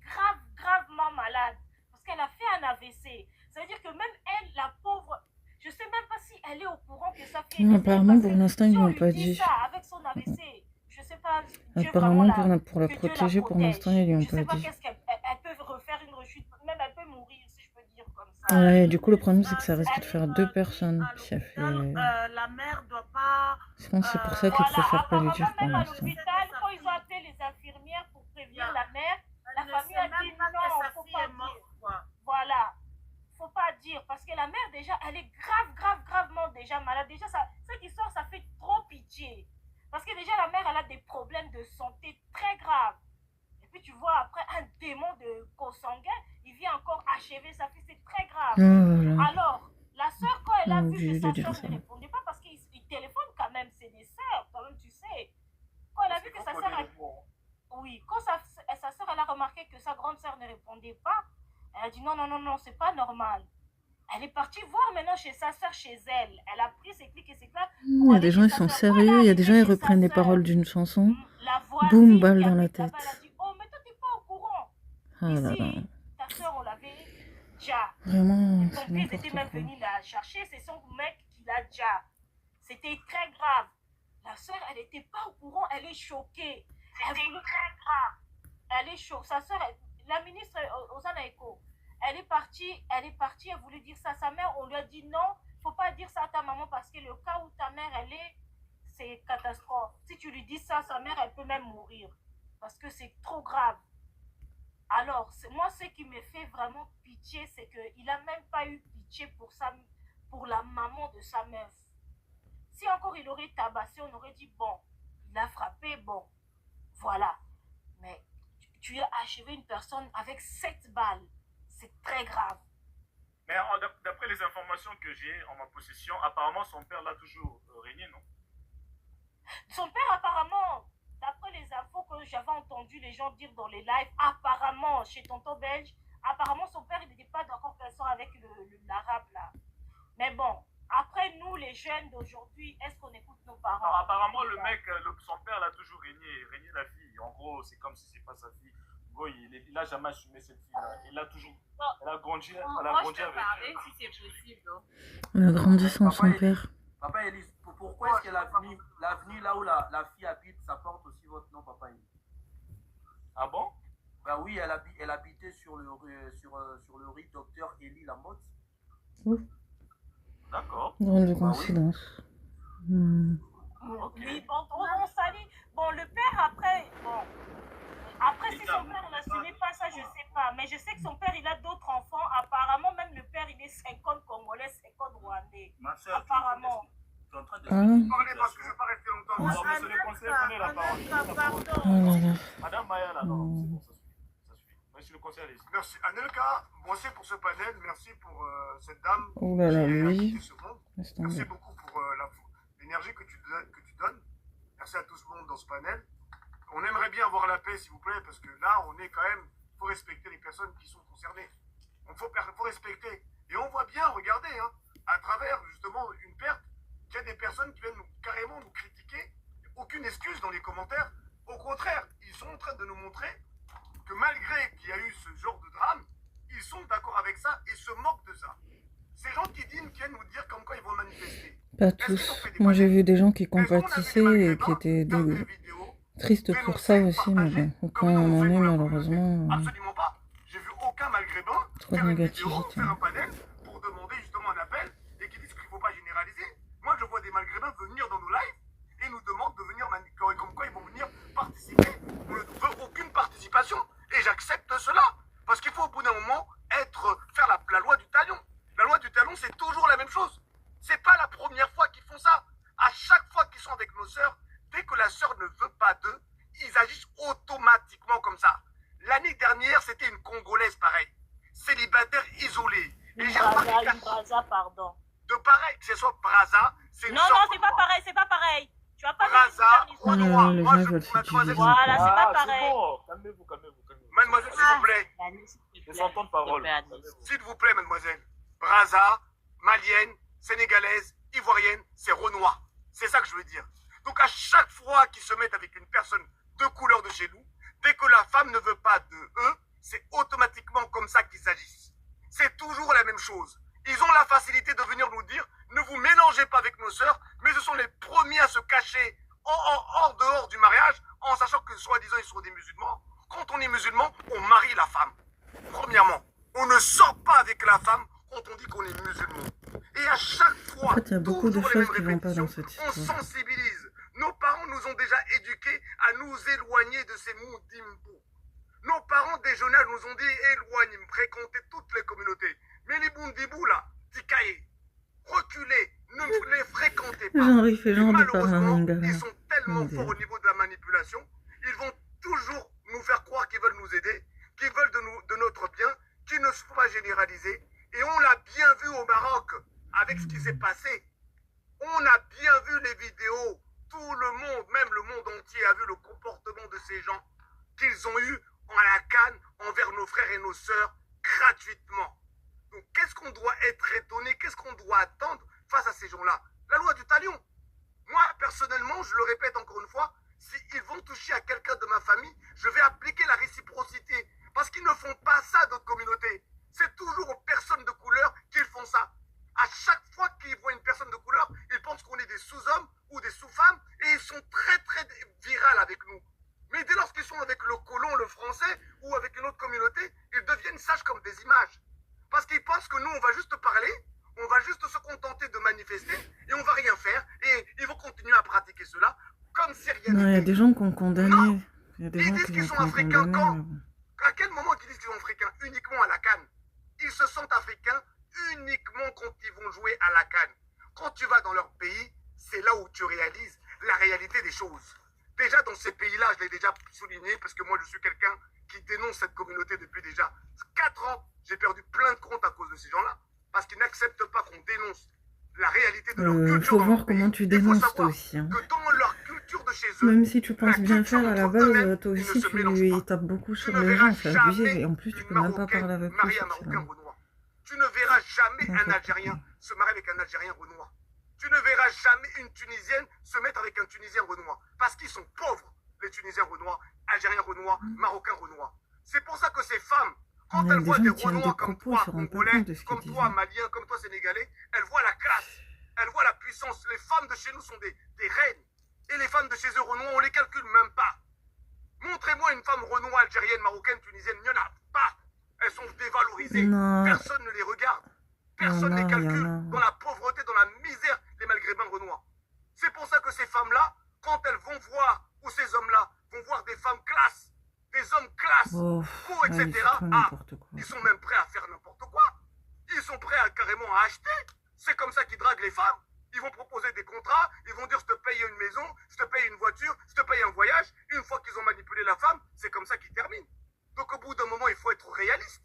gravement malade. Parce qu'elle a fait un AVC. Ça veut dire que même elle, la pauvre, je ne sais même pas si elle est au courant que ça fait. Non, apparemment, pour l'instant, ils si ne on l'ont lui pas dit dit. ça avec son AVC, je ne sais pas. Apparemment, pour la que Dieu protéger, pour l'instant, ils lui ont je ne sais pas pas dit. qu'est-ce qu'elle peut refaire une rechute. Même elle peut mourir, si je peux dire comme ça. Ouais, du coup, le problème, c'est que ça risque de faire 2 personnes. Ça fait... La mère doit pas. Je pense que c'est pour ça qu'ils préfèrent pas lui dire pour Même à l'instant. l'hôpital, quand ils ont appelé les infirmières pour prévenir la mère, la famille a dit non, faut pas dire. Voilà. Faut pas dire parce que la mère déjà elle est gravement déjà malade. Déjà cette histoire ça fait trop pitié parce que déjà la mère elle a des problèmes de santé très graves et puis tu vois après un démon de consanguin il vient encore achever sa fille, c'est très grave. Alors la soeur quand elle a vu que sa soeur ne répondait pas parce qu'il téléphone quand même, c'est des sœurs quand même, tu sais, quand elle a vu que sa soeur quand sa soeur elle a remarqué que sa grande soeur ne répondait pas. Elle a dit non, c'est pas normal. Elle est partie voir maintenant chez sa soeur, chez elle. Elle a pris ses clics et ses claques. Il y a des gens, ils sont sérieux. Il y a des gens, ils reprennent les paroles d'une chanson. Boum, balle dans la tête. Elle a dit, oh, mais toi, t'es pas au courant. Oh là là. Ici, ta soeur, on l'avait déjà. Vraiment, Ton père était même venu la chercher. C'est son mec qui l'a déjà. C'était très grave. La soeur, elle n'était pas au courant. Elle est choquée. C'était très grave. Elle est choquée. Sa soeur, la ministre Osana Eko, elle est partie, elle voulait dire ça à sa mère, on lui a dit non, faut pas dire ça à ta maman parce que le cas où ta mère elle est, c'est catastrophe. Si tu lui dis ça, sa mère elle peut même mourir parce que c'est trop grave. Alors, moi ce qui me fait vraiment pitié, c'est qu'il a même pas eu pitié pour la maman de sa meuf. Si encore il aurait tabassé, on aurait dit bon, il a frappé, bon, voilà. Mais tu as achevé une personne avec 7 balles. C'est très grave. Mais d'après les informations que j'ai en ma possession, apparemment son père l'a toujours régné, non? Son père, apparemment, d'après les infos que j'avais entendu les gens dire dans les lives, apparemment, chez Tonton Belge, apparemment son père il n'était pas d'accord qu'elle soit avec l'arabe là. Mais bon, après nous les jeunes d'aujourd'hui, est-ce qu'on écoute nos parents? Non, apparemment le mec, son père l'a toujours régné la fille. En gros, c'est comme si c'est pas sa fille. Bon, il a jamais assumé cette fille-là. Il a toujours. Elle a grandi, avec. Moi, je peux parler si c'est possible. Elle a grandi sans son père. Papa Elise, pourquoi est-ce que l'avenue là où la fille habite, ça porte aussi votre nom, Papa Elise? Ah bon? Bah oui, elle habitait sur le rue Docteur Élie Lamotte. D'accord. Grande coïncidence. Oui, bon, on salit. Bon, le père après, bon. Après, si son père n'assumait pas ça, je ne sais pas. Mais je sais que son père, il a d'autres enfants. Apparemment, même le père, il est 50 Congolais, 50 Rwandais. Ma soeur, apparemment. Tu es en train de Parlez parce que je ne vais pas rester longtemps. Non, monsieur le conseiller, prenez la parole. Madame Maya, là, non, c'est bon, ça suffit. Monsieur le conseiller, allez-y. Merci. Anelka, merci pour ce panel. Merci pour cette dame Oh là là, qui a oui. quitté ce monde. Merci beaucoup pour l'énergie que tu donnes. Merci à tout ce monde dans ce panel. On aimerait bien avoir la paix, s'il vous plaît, parce que là, on est quand même... Il faut respecter les personnes qui sont concernées. Il faut respecter. Et on voit bien, regardez, hein, à travers justement une perte, qu'il y a des personnes qui viennent carrément nous critiquer. Aucune excuse dans les commentaires. Au contraire, ils sont en train de nous montrer que malgré qu'il y a eu ce genre de drame, ils sont d'accord avec ça et se moquent de ça. Ces gens qui viennent nous dire comme quoi ils vont manifester. Pas tous. Moi, j'ai vu des gens qui compatissaient et qui étaient dégoûtés. Triste pour ça aussi, mais bon, aucun en est malheureusement. Absolument pas. J'ai vu aucun maghrébin Trop de faire une vidéo, négativité. faire un panel pour demander justement un appel et qui disent qu'il ne faut pas généraliser. Moi, je vois des maghrébins venir dans nos lives et nous demandent de venir comme quoi ils vont venir participer. On ne veut aucune participation et j'accepte cela parce qu'il faut au bout d'un moment faire la loi du talion. La loi du talion, c'est toujours la même chose. C'est pas la première fois qu'ils font ça. À chaque fois qu'ils sont avec nos sœurs, dès que la sœur ne veut pas d'eux, ils agissent automatiquement comme ça. L'année dernière, c'était une Congolaise pareil, célibataire isolée. Une Braza, pardon. De pareil, que ce soit Braza, c'est une Non, c'est pas pareil, c'est pas pareil. Tu vas pas Braza, Renoir. les Moi, gens je veulent mademoiselle, Voilà, c'est pas pareil. Bon. Calmez-vous. mademoiselle, s'il vous plaît. C'est son temps de parole. S'il vous plaît, mademoiselle. Braza, malienne, sénégalaise, ivoirienne, c'est Renoir. C'est ça que je veux dire. Donc à chaque fois qu'ils se mettent avec une personne de couleur de chez nous, dès que la femme ne veut pas de eux, c'est automatiquement comme ça qu'ils agissent. C'est toujours la même chose. Ils ont la facilité de venir nous dire « Ne vous mélangez pas avec nos sœurs », mais ce sont les premiers à se cacher hors dehors du mariage, en sachant que soi-disant ils sont des musulmans. Quand on est musulman, on marie la femme. Premièrement, on ne sort pas avec la femme quand on dit qu'on est musulman. Et à chaque fois, En fait, il y a beaucoup de choses qui vont pas dans cette on histoire. sensibilise. Nos parents nous ont déjà éduqués à nous éloigner de ces moudimbo. Nos parents des jeunes âges nous ont dit éloignez, fréquentez toutes les communautés. Mais les bundibou là, tikaye, reculez, ne les fréquentez pas. Genre, il fait Et genre de parler en malheureusement, lingala. ils sont tellement Mon Dieu. forts au niveau de la manipulation, ils vont toujours nous faire croire qu'ils veulent nous aider, qu'ils veulent de notre bien, qu'il ne faut pas généraliser. Et on l'a bien vu au Maroc avec ce qui s'est passé. On a bien vu les vidéos. Tout le monde, même le monde entier, a vu le comportement de ces gens qu'ils ont eu à la canne envers nos frères et nos sœurs gratuitement. Donc qu'est-ce qu'on doit être étonné, qu'est-ce qu'on doit attendre face à ces gens-là? La loi du talion. Moi, personnellement, je le répète encore une fois, s'ils vont toucher à quelqu'un de ma famille, je vais appliquer la réciprocité. Parce qu'ils ne font pas ça, d'autres communautés. C'est toujours aux personnes de couleur qu'ils font ça. À chaque fois qu'ils voient une personne de couleur, ils pensent qu'on est des sous-hommes ou des sous-femmes et ils sont très très virales avec nous. Mais dès lors qu'ils sont avec le colon, le français ou avec une autre communauté, ils deviennent sages comme des images. Parce qu'ils pensent que nous, on va juste parler, on va juste se contenter de manifester et on va rien faire. Et ils vont continuer à pratiquer cela comme si rien Non, il y a n'était. des gens qui ont condamné. Il y a des Ils gens disent qui qu'ils ont sont africains condamné. quand? mais bon. À quel moment ils disent qu'ils sont africains? Uniquement à la canne. Ils se sentent africains uniquement quand ils vont jouer à la canne. Quand tu vas dans leur pays, c'est là où tu réalises la réalité des choses. Déjà dans ces pays-là, je l'ai déjà souligné parce que moi je suis quelqu'un qui dénonce cette communauté depuis déjà 4 ans. J'ai perdu plein de comptes à cause de ces gens-là parce qu'ils n'acceptent pas qu'on dénonce la réalité de leur culture. Faut dans voir leur comment pays. tu Il faut dénonces toi savoir aussi. Hein. que dans leur culture de chez eux, Même si tu penses bien faire à la base, toi ils ne aussi se mélangent pas. tu tapes beaucoup Tu sur ne les verras gens, c'est abusé. jamais Et en plus, tu une peux même pas Marocaine parler avec eux. mariée à un sur Marocain ça. renois. Tu ne verras jamais un N'importe Algérien quoi. se marier avec un Algérien renois. Tu ne verras jamais une Tunisienne se mettre avec un Tunisien renois. Parce qu'ils sont pauvres, les Tunisiens renois, Algériens renois, Marocains renois. C'est pour ça que ces femmes, quand Il y a elles des voient gens des qui tiennent renois des comme propos, toi, ils se rendent pas Congolais, compte de ce qu'ils comme disent. toi, Malien, comme toi, Sénégalais, elles voient la classe, elles voient la puissance. Les femmes de chez nous sont des reines. Et les femmes de chez eux renois, on les calcule même pas. Montrez-moi une femme renois, algérienne, marocaine, tunisienne, il n'y en a pas. Elles sont dévalorisées. Non. Personne ne les regarde. Personne ne les Il y en a, il y calcule. en a. Dans la pauvreté, dans la misère, les maghrébins renois. C'est pour ça que ces femmes-là, quand elles vont voir, ou ces hommes-là, vont voir des femmes classe, des hommes classe, Oh, beaux, ouais, etc. c'est tout Ah, n'importe quoi. ils sont même prêts à faire n'importe quoi. Ils sont prêts à carrément à acheter. C'est comme ça qu'ils draguent les femmes. Ils vont proposer des contrats, ils vont dire je te paye une maison, je te paye une voiture, je te paye un voyage. Une fois qu'ils ont manipulé la femme, c'est comme ça qu'ils terminent. Donc au bout d'un moment, il faut être réaliste.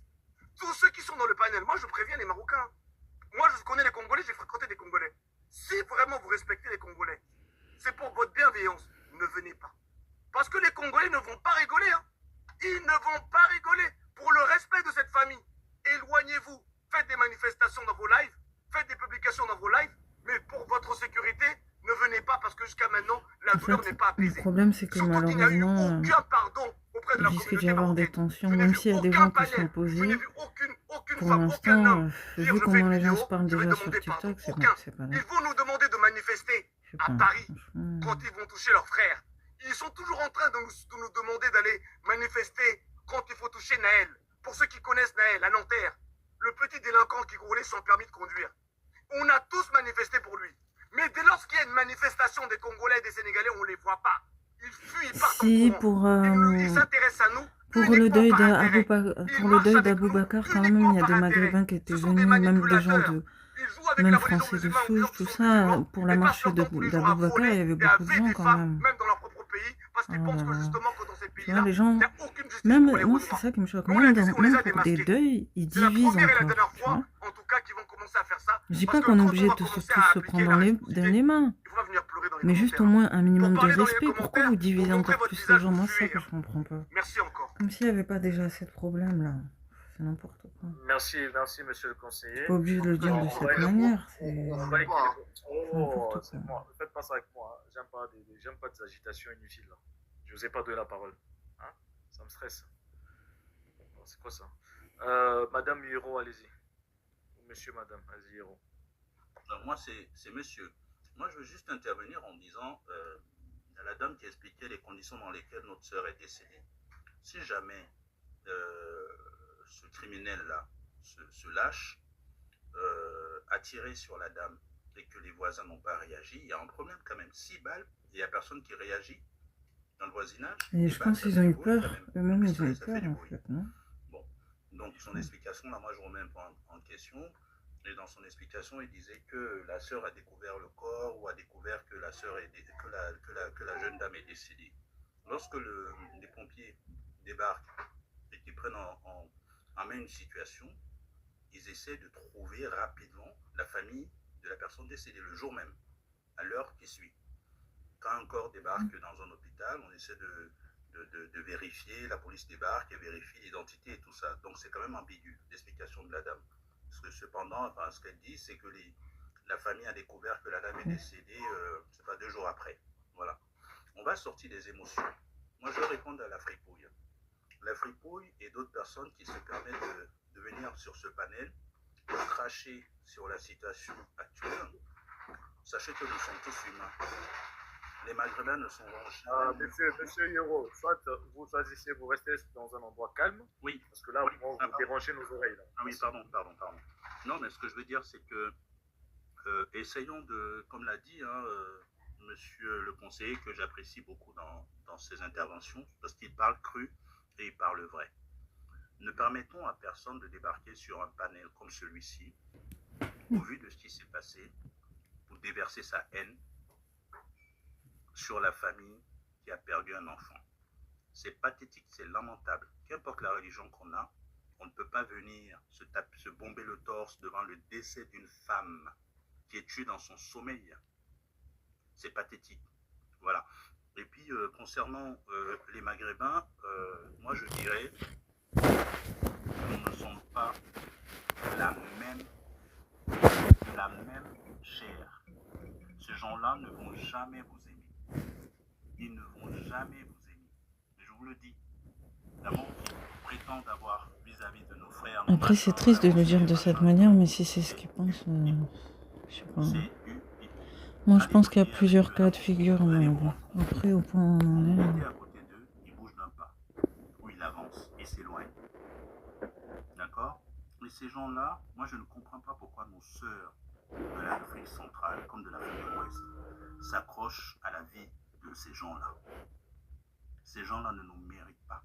Tous ceux qui sont dans le panel, moi je préviens les Marocains. Moi je connais les Congolais, j'ai fréquenté des Congolais. Si vraiment vous respectez les Congolais, c'est pour votre bienveillance, ne venez pas. Parce que les Congolais ne vont pas rigoler. Hein. Ils ne vont pas rigoler. Pour le respect de cette famille, éloignez-vous. Faites des manifestations dans vos lives, faites des publications dans vos lives, mais pour votre sécurité, ne venez pas parce que jusqu'à maintenant, la En douleur fait, n'est pas le apaisée. problème, c'est que Surtout qu'il n'y a eu malheureusement, aucun pardon auprès de la il risque d'y communauté avoir des marocaine. tensions, Je n'ai même vu s'il y a des aucun gens qui panel, sont je n'ai posés. vu aucune Pour femme, aucun l'instant, homme vu dire je fais comment une les gens vidéo, se parlent je vais déjà sur demander pardon. TikTok, Aucun. c'est pas là. Ils vont nous demander de manifester Je sais à pas, Paris franchement. quand ils vont toucher leurs frères. Ils sont toujours en train de nous demander d'aller manifester quand il faut toucher Naël. Pour ceux qui connaissent Naël, à Nanterre, le petit délinquant qui roulait sans permis de conduire. On a tous manifesté pour lui. Mais dès lors qu'il y a une manifestation des Congolais et des Sénégalais, on ne les voit pas. Ils fuient, ils partent en courant. Ils s'intéressent à nous. Pour le deuil d'Aboubacar, quand même, il y a des Maghrébins qui étaient venus, même des gens même français de souche, tout ça. Pour la marche d'Aboubacar, il y avait beaucoup de gens quand même. Même dans leur propre pays, parce qu'ils pensent que justement que dans ces pays-là, les gens, il n'y a aucune justice même, pour les moi, c'est ça qui me choque. Même pour des deuils, ils divisent encore. C'est la première et la dernière fois, en tout cas, qu'ils vont commencer à faire ça. Je dis pas qu'on est obligé de tous se prendre dans les mains. Mais juste au moins un minimum de respect. Pourquoi vous divisez encore plus les gens? Moi, c'est ça que je comprends pas. Merci encore. Comme s'il n'y avait pas déjà assez de problèmes, là. C'est n'importe quoi. Merci, monsieur le conseiller. Pas obligé de le dire de cette manière. Oh, c'est moi. Ne faites pas ça avec moi. Hein. J'aime pas des agitations inutiles. Là. Je vous ai pas donné la parole. Hein? Ça me stresse. C'est quoi ça? Madame Hiro, allez-y. Monsieur, madame, allez-y, Hiro. Moi, c'est monsieur. Moi, je veux juste intervenir en disant à la dame qui expliquait les conditions dans lesquelles notre sœur est décédée. Si jamais ce criminel-là se lâche, a tiré sur la dame et que les voisins n'ont pas réagi, il y a un problème quand même. 6 balles, il n'y a personne qui réagit dans le voisinage. Et je pense qu'ils ont eu peur. Eux-mêmes, ils ont eu peur, en fait, non? Bon. Donc, son explication, là, moi, je remets un peu en question. Et dans son explication, il disait que la sœur a découvert le corps ou a découvert que la jeune dame est décédée. Lorsque les pompiers débarquent et qu'ils prennent en main une situation, ils essaient de trouver rapidement la famille de la personne décédée le jour même, à l'heure qui suit. Quand un corps débarque dans un hôpital, on essaie de vérifier, la police débarque et vérifie l'identité et tout ça. Donc c'est quand même ambigu, l'explication de la dame. Parce que cependant, ce qu'elle dit, c'est que la famille a découvert que la dame est décédée, c'est pas 2 jours après. Voilà. On va sortir des émotions. Moi, je vais répondre à la fripouille. La fripouille et d'autres personnes qui se permettent de venir sur ce panel pour cracher sur la situation actuelle. Sachez que nous sommes tous humains. Les Maghrébins ne sont jamais... Monsieur Hiro, soit vous choisissez, vous restez dans un endroit calme. Oui. Parce que là, vous dérangez nos oreilles. Là. Ah oui, pardon. Non, mais ce que je veux dire, c'est que essayons de, comme l'a dit monsieur le conseiller, que j'apprécie beaucoup dans ses interventions, parce qu'il parle cru et il parle vrai. Ne permettons à personne de débarquer sur un panel comme celui-ci, au vu de ce qui s'est passé, pour déverser sa haine sur la famille qui a perdu un enfant. C'est pathétique, c'est lamentable. Qu'importe la religion qu'on a, on ne peut pas venir se bomber le torse devant le décès d'une femme qui est tuée dans son sommeil. C'est pathétique. Voilà. Et puis, concernant les Maghrébins, moi je dirais que nous ne sommes pas la même chair. Ces gens-là ne vont jamais vous aimer. Ils ne vont jamais vous aimer. Je vous le dis. D'abord, ils prétendent avoir vis-à-vis de nos frères. Après, c'est triste de le dire de cette manière, mais si c'est ce qu'ils pensent, je sais pas. Moi, je pense qu'il y a plusieurs cas de figure, mais bon. Après, au point où on en est... à côté d'eux, ils bougent d'un pas, ou ils avancent, ils s'éloignent. D'accord? Mais ces gens-là, moi, je ne comprends pas pourquoi nos sœurs de l'Afrique centrale, comme de l'Afrique de l'Ouest, s'accrochent à la vie de ces gens-là. Ces gens-là ne nous méritent pas.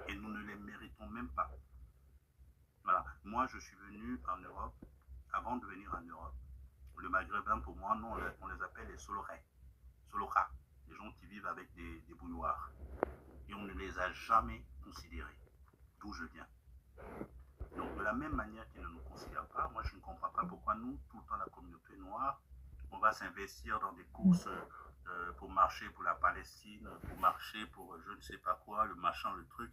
Et nous ne les méritons même pas. Voilà. Moi, je suis venu en Europe. Avant de venir en Europe, le Maghrébin, pour moi, nous, on les appelle les Solorais. Soloras. Les gens qui vivent avec des bouilloires. Et on ne les a jamais considérés. D'où je viens. Donc, de la même manière qu'ils ne nous considèrent pas, moi, je ne comprends pas pourquoi nous, tout le temps, la communauté noire, on va s'investir dans des courses pour marcher pour la Palestine, pour marcher pour je ne sais pas quoi, le machin, le truc.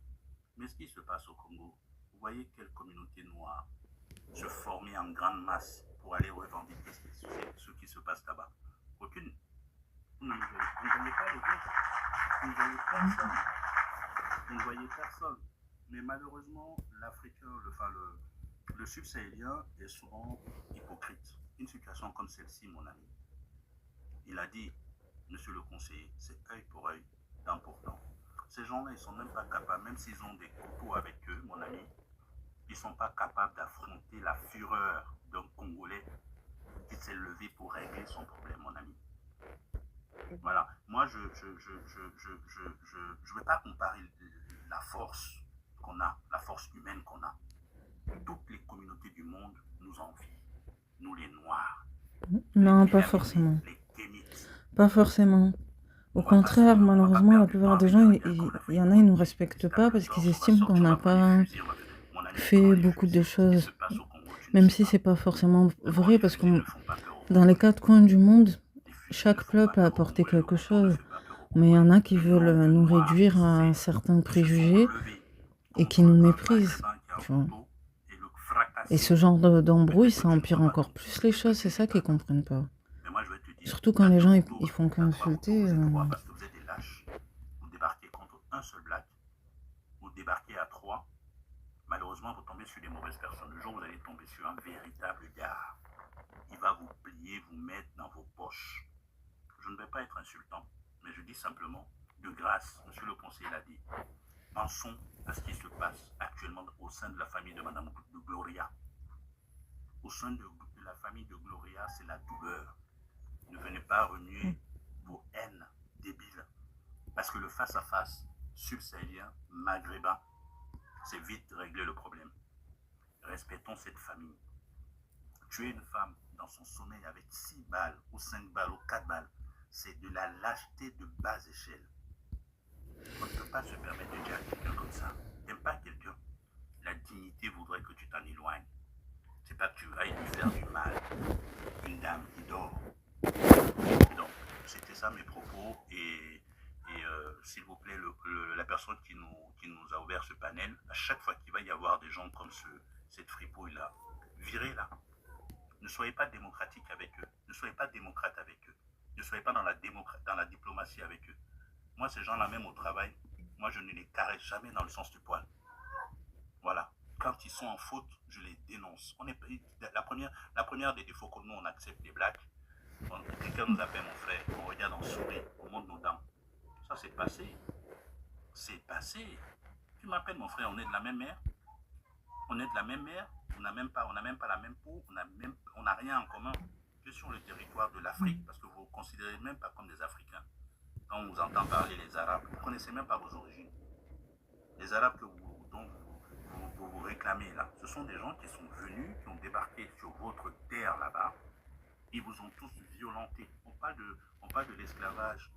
Mais ce qui se passe au Congo, vous voyez quelle communauté noire se former en grande masse pour aller revendiquer ce qui se passe là-bas. Aucune. Vous ne voyez pas les autres. Vous ne voyez personne. Vous ne voyez personne. Mais malheureusement, l'Africain, le subsahélien est souvent hypocrite. Une situation comme celle-ci, mon ami. Il a dit, monsieur le conseiller, c'est œil pour œil, dent pour dent. Ces gens-là, ils ne sont même pas capables, même s'ils ont des couteaux avec eux, mon ami, ils ne sont pas capables d'affronter la fureur d'un Congolais qui s'est levé pour régler son problème, mon ami. Voilà. Moi, je ne vais pas comparer la force qu'on a, la force humaine qu'on a. Toutes les communautés du monde nous envient. Nous, les Noirs. Non, pas forcément. Pas forcément. Au contraire, malheureusement, la plupart des gens, il y en a, ils ne nous respectent pas parce qu'ils estiment qu'on n'a pas fait beaucoup de choses. Même si c'est pas forcément vrai, parce que dans les quatre coins du monde, chaque peuple a apporté quelque chose. Mais il y en a qui veulent nous réduire à certains préjugés et qui nous méprisent. Tu vois. Et ce genre d'embrouille, ça empire encore plus les choses, c'est ça qu'ils ne comprennent pas. Surtout quand les gens ils font qu'insulter. Parce que vous êtes des lâches. Vous débarquez contre un seul black. Vous débarquez à 3. Malheureusement, vous tombez sur des mauvaises personnes. Le jour où vous allez tomber sur un véritable gars, il va vous plier, vous mettre dans vos poches. Je ne vais pas être insultant, mais je dis simplement, de grâce, monsieur le conseiller l'a dit, pensons à ce qui se passe actuellement au sein de la famille de Madame de Gloria. Au sein de la famille de Gloria, c'est la douleur. Ne venez pas remuer vos haines débiles. Parce que le face-à-face subsahélien, maghrébin, c'est vite régler le problème. Respectons cette famille. Tuer une femme dans son sommeil avec 6 balles, ou 5 balles, ou 4 balles, c'est de la lâcheté de bas échelle. On ne peut pas se permettre de dire à quelqu'un comme ça. T'aimes pas quelqu'un, la dignité voudrait que tu t'en éloignes. C'est pas que tu ailles lui faire du mal. Une dame qui dort. Et donc, c'était ça mes propos. Et s'il vous plaît, la personne qui nous a ouvert ce panel, à chaque fois qu'il va y avoir des gens comme cette fripouille-là, virez-la. Ne soyez pas démocratique avec eux. Ne soyez pas démocrate avec eux. Ne soyez pas dans la diplomatie avec eux. Moi, ces gens-là, même au travail, moi, je ne les caresse jamais dans le sens du poil. Voilà. Quand ils sont en faute, je les dénonce. La première des défauts que nous, on accepte les blacks. Quelqu'un nous appelle mon frère, on regarde, on sourit, on monte nos dents. Ça, c'est passé. C'est passé. Tu m'appelles mon frère, on est de la même mère. On est de la même mère. On n'a même pas la même peau. On n'a rien en commun que sur le territoire de l'Afrique, parce que vous ne vous considérez même pas comme des Africains. Quand on vous entend parler les Arabes, vous ne connaissez même pas vos origines. Les Arabes dont vous réclamez là, ce sont des gens qui sont venus, qui ont débarqué sur votre terre là-bas. Ils vous ont tous violentés. On parle de l'esclavage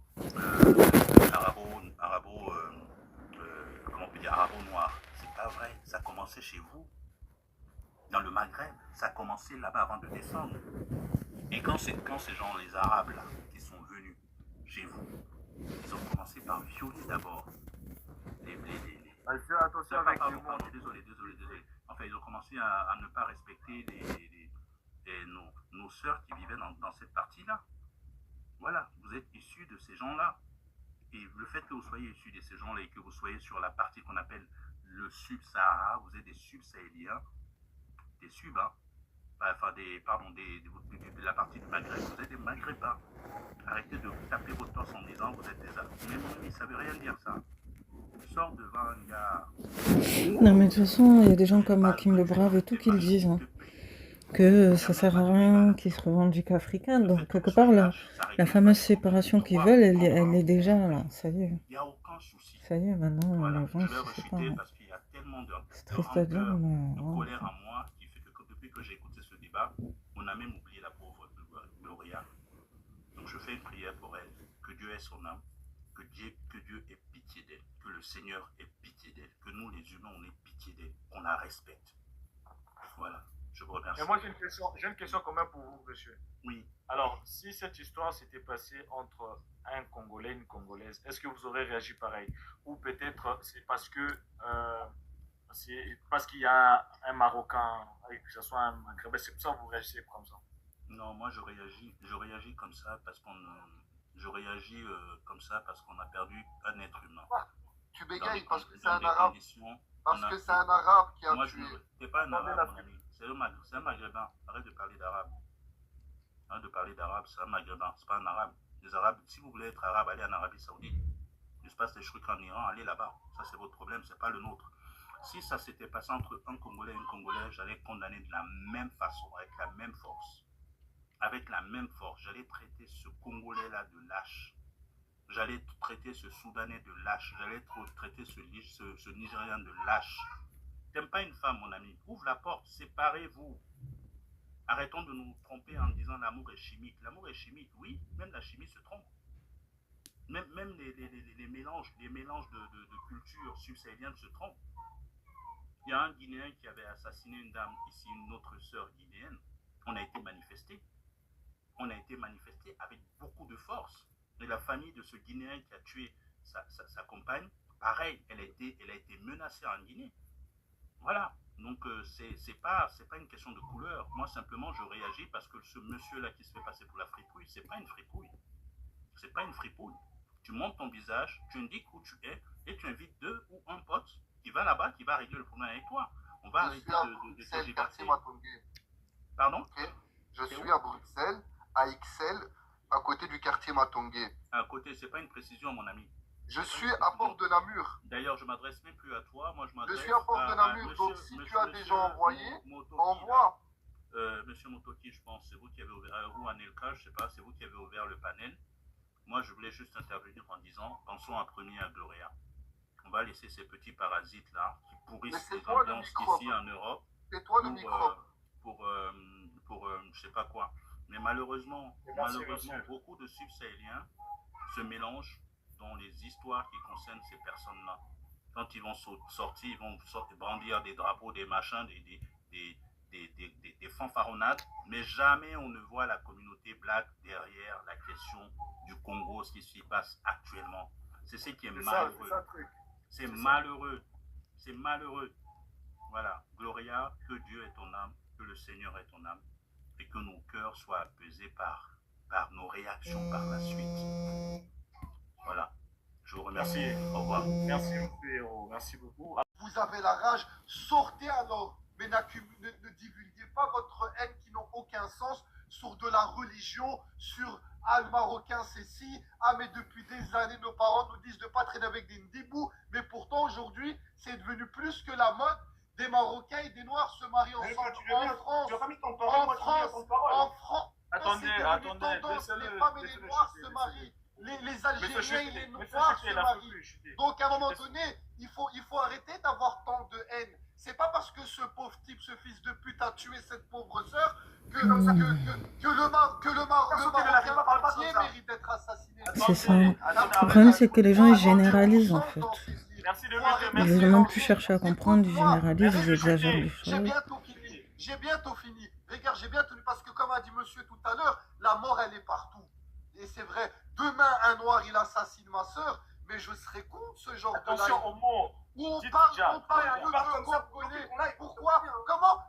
arabo-noir. C'est pas vrai. Ça a commencé chez vous. Dans le Maghreb, ça a commencé là-bas avant de descendre. Et quand ces gens, les Arabes là, qui sont venus chez vous, ils ont commencé par violer d'abord attention avec les mots. Désolé. Enfin, ils ont commencé à ne pas respecter nos sœurs qui vivaient dans cette partie-là. Voilà, vous êtes issus de ces gens-là. Et le fait que vous soyez issus de ces gens-là et que vous soyez sur la partie qu'on appelle le sub-Sahara, vous êtes des sub-sahéliens, des sub, hein, enfin de la partie du Maghreb, vous êtes des Maghrébins. Arrêtez de taper votre torse en disant vous êtes des Arabes. Mais mon ami, ça ne veut rien dire ça. Sors devant un gars. Non, mais de toute façon, il y a des gens comme Hakim le Brave et tout qui le disent. Hein. Que ça sert à rien, qu'ils se revendiquent africains. Donc, quelque part, la fameuse séparation qu'ils veulent, elle est déjà là. Ça y est. Ça y est, maintenant, les gens se séparent. C'est triste à dire, mais... de colère en moi qui fait que depuis que j'ai écouté ce débat, on a même oublié la pauvre Gloria. Donc, je fais une prière pour elle. Que Dieu ait son âme. Que Dieu ait pitié d'elle. Que le Seigneur ait pitié d'elle. Que nous, les humains, on ait pitié d'elle. Qu'on la respecte. Voilà. Je vous remercie. Et moi, j'ai une question quand même pour vous, monsieur. Oui. Alors, si cette histoire s'était passée entre un Congolais et une Congolaise, est-ce que vous aurez réagi pareil? Ou peut-être c'est parce que qu'il y a un Marocain, que ce soit un Maghrébin, c'est pour ça que vous réagissez comme ça? Non, moi je réagis comme ça parce qu'on a perdu un être humain. Tu bégayes parce que c'est un arabe. Parce que c'est un arabe qui a tué. C'est pas un arabe, mon ami. C'est un maghrébin. Arrête de parler d'arabe. C'est un maghrébin, c'est pas un arabe. Les Arabes, si vous voulez être arabe, allez en Arabie Saoudite. Il se passe des trucs en Iran, allez là-bas. Ça, c'est votre problème, c'est pas le nôtre. Si ça s'était passé entre un Congolais et une Congolaise, j'allais condamner de la même façon, avec la même force. Avec la même force, j'allais traiter ce Congolais-là de lâche. J'allais traiter ce Soudanais de lâche. J'allais traiter ce Nigérian de lâche. T'aimes pas une femme, mon ami? Ouvre la porte, séparez-vous. Arrêtons de nous tromper en disant l'amour est chimique. L'amour est chimique, oui, même la chimie se trompe. Même les mélanges de cultures subsahéliennes se trompent. Il y a un Guinéen qui avait assassiné une dame ici, une autre sœur guinéenne. On a été manifesté. On a été manifesté avec beaucoup de force. Et la famille de ce Guinéen qui a tué sa compagne, pareil, elle a été menacée en Guinée. Voilà. Donc, c'est pas une question de couleur. Moi, simplement, je réagis parce que ce monsieur-là qui se fait passer pour la fripouille, c'est pas une fripouille. C'est pas une fripouille. Tu montes ton visage, tu indiques où tu es et tu invites 2 ou 1 pote qui va là-bas, qui va régler le problème avec toi. On va arrêter de se quartier Matongé. Pardon? Okay. Je suis à Bruxelles, à Ixelles, à côté du quartier Matongé. À côté, c'est pas une précision, mon ami. Je suis à Port de Namur. D'ailleurs, je m'adresse même plus à toi. Moi, je suis à Port de Namur. Donc, si tu as déjà envoyé, envoie. Monsieur Motoki, je pense, c'est vous qui avez ouvert, ou Anelka, je sais pas, c'est vous qui avez ouvert le panel. Moi, je voulais juste intervenir en disant, pensons en premier à Gloria. On va laisser ces petits parasites-là qui pourrissent les ambiances ici en Europe. C'est toi le microbe. Pour je sais pas quoi. Mais malheureusement, beaucoup de subsahéliens se mélangent dans les histoires qui concernent ces personnes-là. Quand ils vont sortir, ils vont brandir des drapeaux, des machins, des fanfaronnades, mais jamais on ne voit la communauté black derrière la question du Congo, ce qui s'y passe actuellement. C'est ce qui est malheureux. C'est malheureux. C'est malheureux. Voilà. Gloria, que Dieu est ton âme, que le Seigneur est ton âme, et que nos cœurs soient apaisés par nos réactions par la suite. Voilà. Je vous remercie. Au revoir. Merci, frérot. Merci beaucoup. Vous avez la rage, sortez alors, mais ne divulguez pas votre haine qui n'ont aucun sens sur de la religion, sur ah, le Marocain c'est si, ah mais depuis des années nos parents nous disent de ne pas traîner avec des ndibous, mais pourtant aujourd'hui c'est devenu plus que la mode. Des Marocains et des Noirs se marient ensemble en France. En France. Attendez. Les femmes et les Noirs se marient. Les Algériens et les Noirs se marient. Donc à un moment donné, il faut arrêter d'avoir tant de haine. C'est pas parce que ce pauvre type, ce fils de pute a tué cette pauvre sœur que le Marocain mérite d'être assassiné. C'est ça. Le problème, c'est que les gens, ils généralisent, en fait. Ils n'ont même plus cherché à comprendre, ils généralisent, ils exagèrent les choses. J'ai bientôt fini. Regarde, j'ai bientôt fini parce que comme a dit monsieur tout à l'heure, la mort, elle est partout. Et c'est vrai, demain, un noir, il assassine ma sœur, mais je serais contre ce genre de live. Attention au mot. Où on parle de Congolais. Pourquoi?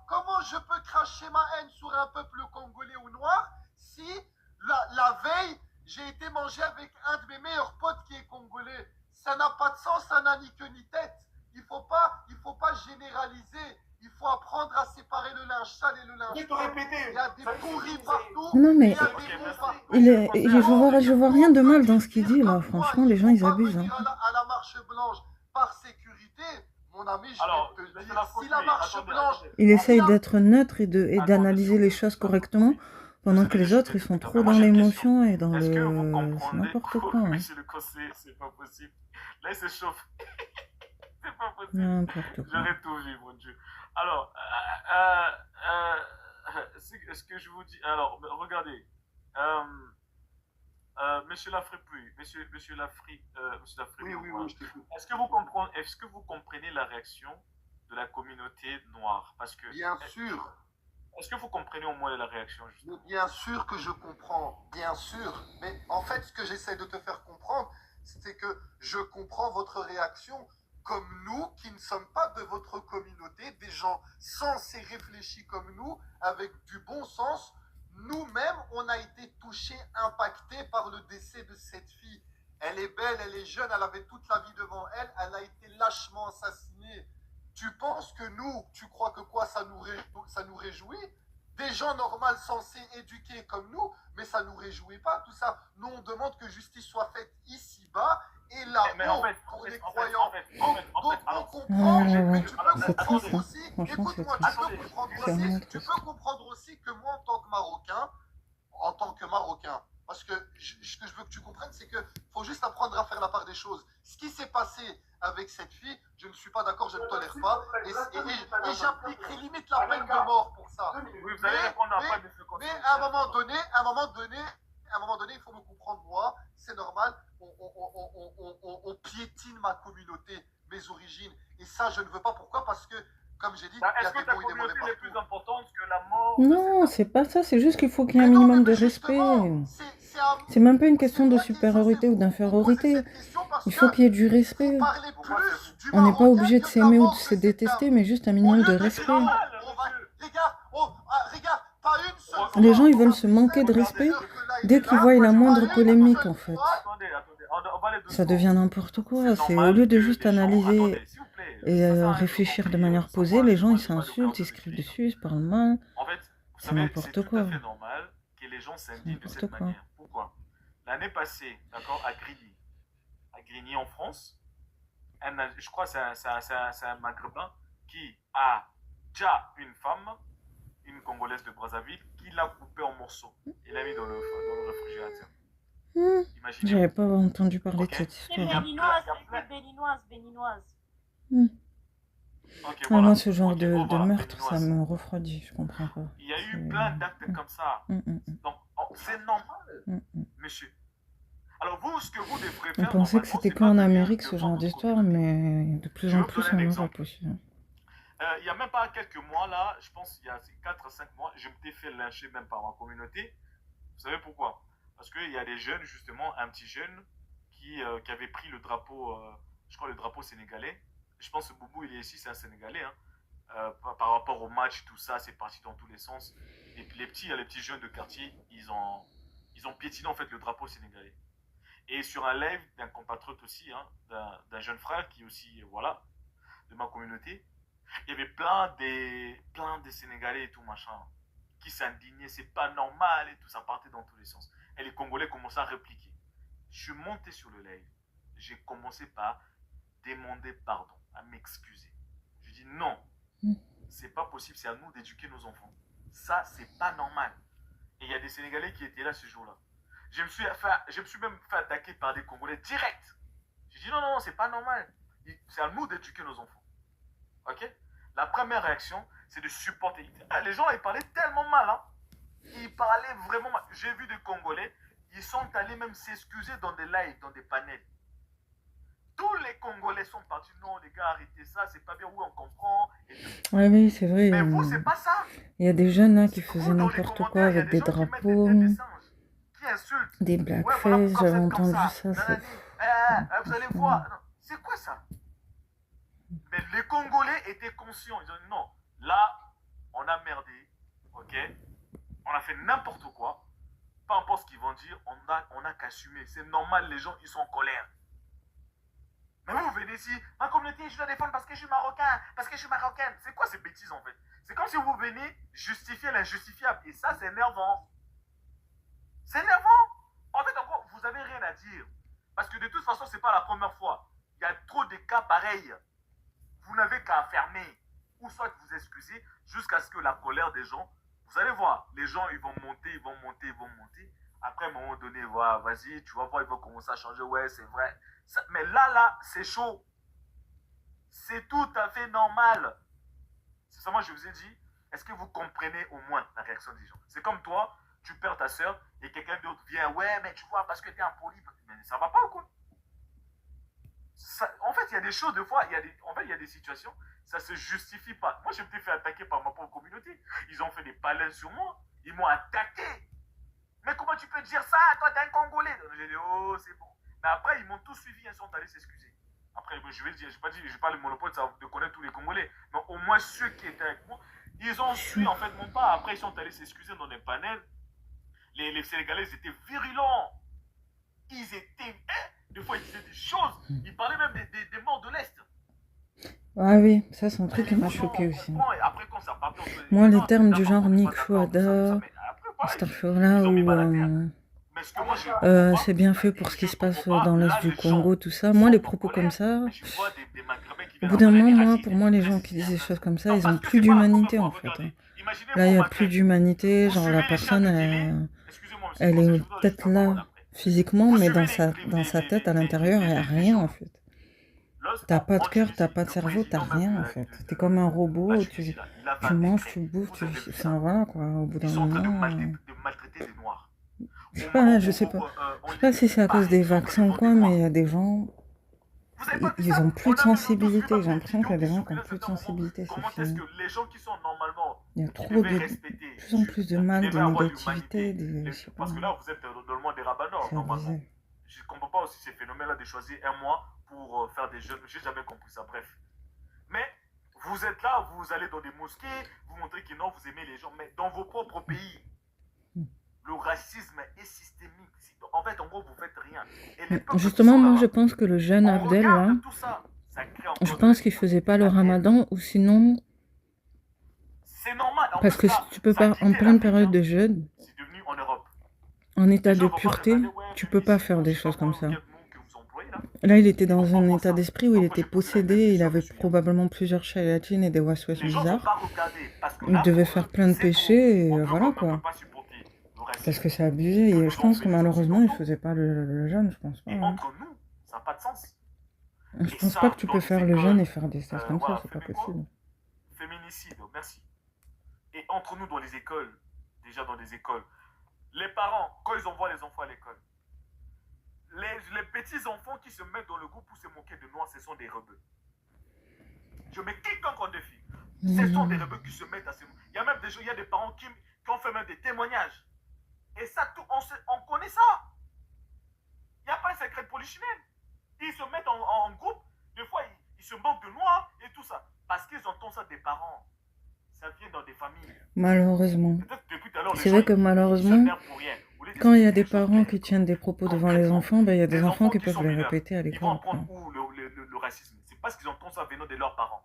Comment je peux cracher ma haine sur un peuple congolais ou noir si la veille, j'ai été manger avec un de mes meilleurs potes qui est congolais? Ça n'a pas de sens, ça n'a ni queue ni tête. Il faut pas généraliser. Il faut apprendre à séparer le linge sale et le linge propre. Il y a des pourris partout. Non mais je vois rien de mal dans ce qu'il dit là. Franchement, les gens ils abusent. Hein. À la marche blanche par sécurité, mon ami, je vais te dire, si la marche blanche... Il essaye d'être neutre et d'analyser les choses correctement, pendant que les autres ils sont trop dans l'émotion et dans le... C'est n'importe quoi. Hein. Monsieur le conseiller, c'est pas possible. Là il se chauffe. C'est pas possible. N'importe quoi. J'aurais tout vu, mon Dieu. Alors, ce que je vous dis, alors, regardez, monsieur Lafripouille, monsieur Lafripouille, oui, je t'écoute. Est-ce que vous comprenez la réaction de la communauté noire? Parce que, bien sûr. Est-ce que vous comprenez au moins la réaction justement? Bien sûr que je comprends, bien sûr. Mais en fait, ce que j'essaie de te faire comprendre, c'est que je comprends votre réaction comme nous, qui ne sommes pas de votre communauté, des gens sensés, réfléchis comme nous, avec du bon sens. Nous-mêmes, on a été touchés, impactés par le décès de cette fille. Elle est belle, elle est jeune, elle avait toute la vie devant elle, elle a été lâchement assassinée. Tu penses que nous, tu crois que quoi, ça nous réjouit des gens normaux, censés, éduqués comme nous, mais ça nous réjouit pas, tout ça. Nous, on demande que justice soit faite ici-bas et là-haut pour les croyants. Donc, on comprend, mais tu peux comprendre aussi, écoute-moi, tu peux comprendre aussi que moi, en tant que Marocain, parce que ce que je veux que tu comprennes, c'est qu'il faut juste apprendre à faire la part des choses. Ce qui s'est passé avec cette fille, je ne suis pas d'accord, je ne tolère pas, et j'appliquerai limite la peine de mort pour ça. Oui, vous allez répondre après de ce côté. Mais à un moment donné, il faut me comprendre, moi, c'est normal, on piétine ma communauté, mes origines, et ça, je ne veux pas. Pourquoi? Parce que, comme j'ai dit, est-ce que ta communauté est plus importante que la mort? Non, c'est pas ça, c'est juste qu'il faut qu'il y ait un minimum de respect. C'est même pas une question de supériorité ou d'infériorité. Il faut qu'il y ait du respect. On n'est pas obligé de s'aimer ou de se détester, mais juste un minimum de respect. Les gens, ils veulent se manquer de respect dès qu'ils voient la moindre polémique, en fait. Ça devient n'importe quoi. C'est au lieu de juste analyser et réfléchir de manière posée, les gens, ils s'insultent, ils se crient dessus, ils se parlent mal. En fait, c'est n'importe quoi. C'est tout à fait normal que les gens s'indignent de cette manière. Pourquoi? L'année passée, d'accord, à Grigny en France, je crois que c'est un Maghrébin qui a déjà une femme, une Congolaise de Brazzaville, qui l'a coupée en morceaux et l'a mis dans le réfrigérateur. J'avais pas entendu parler de cette histoire. Béninoise. Okay, voilà. Moi, ce genre de meurtre, ça me refroidit, je comprends pas. Il y a eu plein d'actes comme ça. Donc, c'est normal, monsieur. Alors, vous, ce que vous devrez faire... On pensait que c'était qu'en Amérique, ce genre d'histoire, mais de plus en plus en Europe aussi. Il n'y a même pas quelques mois, là, je pense il y a 4 à 5 mois, je m'étais fait lyncher même par ma communauté. Vous savez pourquoi? Parce qu'il y a des jeunes, justement, un petit jeune qui avait pris le drapeau, je crois le drapeau sénégalais. Je pense que Boubou, il est ici, c'est un Sénégalais. Hein. Par rapport au match, tout ça, c'est parti dans tous les sens. Et puis les petits jeunes de quartier, ils ont piétiné en fait le drapeau sénégalais. Et sur un live d'un compatriote aussi, hein, d'un jeune frère qui est aussi, voilà, de ma communauté, il y avait plein des Sénégalais et tout machin qui s'indignaient, c'est pas normal et tout, ça partait dans tous les sens. Et les Congolais commençaient à répliquer. Je suis monté sur le live, j'ai commencé par demander pardon, à m'excuser. Je dis non, c'est pas possible, c'est à nous d'éduquer nos enfants. Ça, c'est pas normal. Et il y a des Sénégalais qui étaient là ce jour-là. Je me suis même fait attaquer par des Congolais direct. J'ai dit non, c'est pas normal. C'est à nous d'éduquer nos enfants. Ok? La première réaction, c'est de supporter. Les gens, ils parlaient tellement mal. Hein. Ils parlaient vraiment mal. J'ai vu des Congolais, ils sont allés même s'excuser dans des lives, dans des panels. Tous les Congolais sont partis. Non, les gars, arrêtez ça, c'est pas bien. Oui, on comprend. Oui, c'est vrai. Mais vous, c'est pas ça. Il y a des jeunes hein, qui faisaient n'importe quoi avec des drapeaux, des blackface. J'avais entendu ça. Vous allez voir. C'est quoi ça? Mais les Congolais étaient conscients. Ils ont dit non, là, on a merdé. Ok? On a fait n'importe quoi. Peu importe ce qu'ils vont dire, on a qu'assumer. C'est normal, les gens, ils sont en colère. Mais vous venez ici, ma communauté, je dois défendre parce que je suis marocain, parce que je suis marocaine. C'est quoi ces bêtises en fait? C'est comme si vous venez justifier l'injustifiable. Et ça, c'est énervant. C'est énervant. En fait, encore, vous n'avez rien à dire. Parce que de toute façon, ce n'est pas la première fois. Il y a trop de cas pareils. Vous n'avez qu'à fermer. Ou soit vous excuser jusqu'à ce que la colère des gens, vous allez voir, les gens, ils vont monter, ils vont monter, ils vont monter. Après, à un moment donné, voilà, vas-y, tu vas voir, ils vont commencer à changer. Ouais, c'est vrai. Ça, mais là, c'est chaud. C'est tout à fait normal. C'est ça, moi, je vous ai dit, est-ce que vous comprenez au moins la réaction des gens? C'est comme toi, tu perds ta soeur et quelqu'un d'autre vient, ouais, mais tu vois, parce que tu es impoli. Mais ça va pas ou quoi? Ça, en fait, il y a des choses, des fois, il y a des situations, ça se justifie pas. Moi, je me suis fait attaquer par ma propre communauté. Ils ont fait des palais sur moi. Ils m'ont attaqué. Mais comment tu peux dire ça? Toi, t'es un Congolais. J'ai dit, oh, c'est bon. Mais après, ils m'ont tous suivi, ils sont allés s'excuser. Après, je vais dire, je n'ai pas le monopole de connaître tous les Congolais. Mais au moins, ceux qui étaient avec moi, ils ont su, en fait, mon pas. Après, ils sont allés s'excuser dans des panels. Les Sénégalais, ils étaient virulents. Ils étaient... Des fois, ils disaient des choses. Ils parlaient même des morts de l'Est. Ah oui, ça, c'est un truc qui m'a choqué aussi. Après, quand ça partait entre Moi, les termes du genre Nick Chouada, Astaghfirullah, ou c'est bien fait pour ce qui se passe dans l'Est du Congo, tout ça. Moi, les propos comme ça, au bout d'un moment, pour moi, les gens qui disent des choses comme ça, ils ont plus d'humanité, en fait. Là, il n'y a plus d'humanité, genre la personne, elle est peut-être là physiquement, mais dans sa tête, à l'intérieur, il n'y a rien, en fait. T'as pas de cœur, t'as pas de cerveau, t'as rien, en fait. T'es comme un robot, tu manges, tu bouffes, enfin, voilà, quoi, au bout d'un moment... je sais pas si c'est à cause des vaccins ou quoi, mais il y a des gens, ils ont plus de sensibilité. J'ai l'impression qu'il y a des gens qui ont plus de sensibilité, c'est fini. Il y a trop de plus en plus de mal, de négativité, je sais pas. Parce que là, vous êtes dans le monde des rabanors, normalement. Je comprends pas aussi ces phénomènes-là de choisir un mois pour faire des jeûnes. J'ai jamais compris ça, bref. Mais vous êtes là, vous allez dans des mosquées, vous montrez que non, vous aimez les gens, mais dans vos propres pays, le racisme est systémique. En fait, en gros, vous faites rien. Justement, moi, je pense que le jeune Abdel, là, je pense qu'il faisait pas le ramadan, ou sinon... C'est normal. Parce que si tu peux pas, en pleine période de jeûne, en état de pureté, tu peux pas faire des choses comme ça. Là, il était dans un état d'esprit où il était possédé, il avait probablement plusieurs chayatines et des waswas bizarres. Il devait faire plein de péchés, et voilà, quoi. Parce que c'est abusé, et je pense que malheureusement, il faisait pas le jeûne, je pense pas. Et entre nous, ça n'a pas de sens. Je pense pas que tu peux faire le jeûne et faire des choses comme ça, c'est pas possible. Féminicide, merci. Et entre nous, dans les écoles, déjà dans les écoles, les parents, quand ils envoient les enfants à l'école, les petits-enfants qui se mettent dans le groupe pour se moquer de noirs, ce sont des rebeux. Je mets quiconque en défi. Ce sont des rebeux qui se mettent à se moquer. Il y a même il y a des parents qui ont fait même des témoignages. Et ça, on connaît ça. Il n'y a pas un secret de polichinelle. Ils se mettent en groupe, des fois ils se moquent de noirs et tout ça. Parce qu'ils entendent ça des parents. Ça vient dans des familles. Malheureusement. C'est vrai que malheureusement, quand il y a des parents qui tiennent des propos devant les enfants, ben, il y a des enfants qui peuvent les répéter à l'école. Ils vont apprendre où le racisme. C'est parce qu'ils entendent ça venant de leurs parents.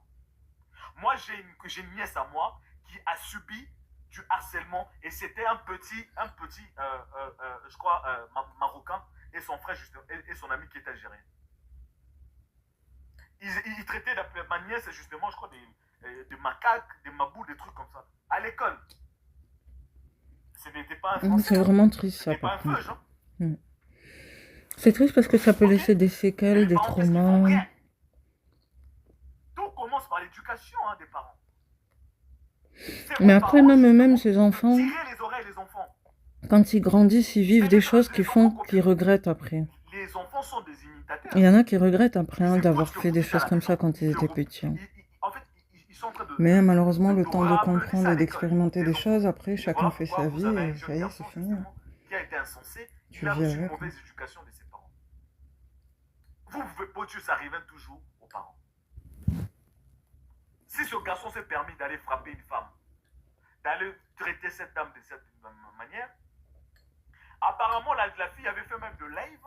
Moi, j'ai une nièce à moi qui a subi du harcèlement et c'était un petit je crois, marocain et son frère et son ami qui est algérien. Ils traitaient ma nièce justement, je crois, des macaques, des mabous, des trucs comme ça. À l'école. Ce n'était pas un français. C'est vraiment triste ça. Par contre. C'est triste parce que ça peut laisser des séquelles, des traumas. Tout commence par l'éducation des parents. Mais après, même ces enfants, quand ils grandissent, ils vivent des choses qui font qu'ils regrettent après. Les enfants sont des imitateurs. Il y en a qui regrettent après d'avoir fait des choses comme ça quand ils étaient petits. Mais malheureusement, le temps de comprendre et d'expérimenter des choses, après, chacun fait sa vie et ça y est, c'est fini. Qui a été insensé, tu il a reçu une mauvaise éducation de ses parents. Vous pouvez, Dieu, ça arrive toujours aux parents. Si ce garçon s'est permis d'aller frapper une femme, d'aller traiter cette dame de cette manière, apparemment la fille avait fait même de live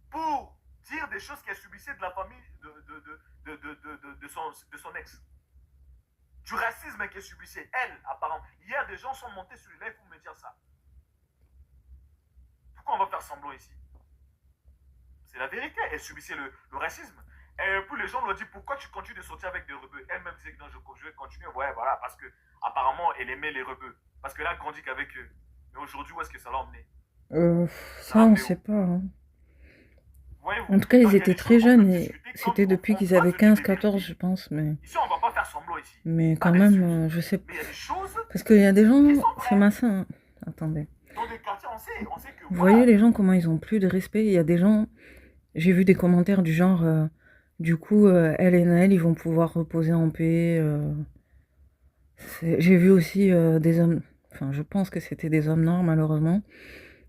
pour dire des choses qu'elle subissait de la famille de son ex. Du racisme qu'elle subissait, elle, apparemment. Hier, des gens sont montés sur le live pour me dire ça. Pourquoi on va faire semblant ici? C'est la vérité, elle subissait le racisme. Et puis les gens lui ont dit, pourquoi tu continues de sortir avec des rebeux? Elle-même disait que non, je vais continuer. Ouais, voilà, parce que apparemment elle aimait les rebeux. Parce qu'elle a grandi qu'avec eux. Mais aujourd'hui, où est-ce que ça l'a emmené? Ça, on ne sait pas. Hein. En tout cas, ils étaient très jeunes et c'était depuis qu'ils avaient 15-14, je pense. Mais... Ici, on va pas faire semblant ici. Mais quand même, je sais pas. Parce qu'il y a des gens, c'est malsain. Attendez. Dans des quartiers, on sait que... Vous voyez les gens, comment ils ont plus de respect. Il y a des gens, j'ai vu des commentaires du genre, du coup, elle et Naël, ils vont pouvoir reposer en paix. J'ai vu aussi des hommes, enfin, je pense que c'était des hommes noirs, malheureusement.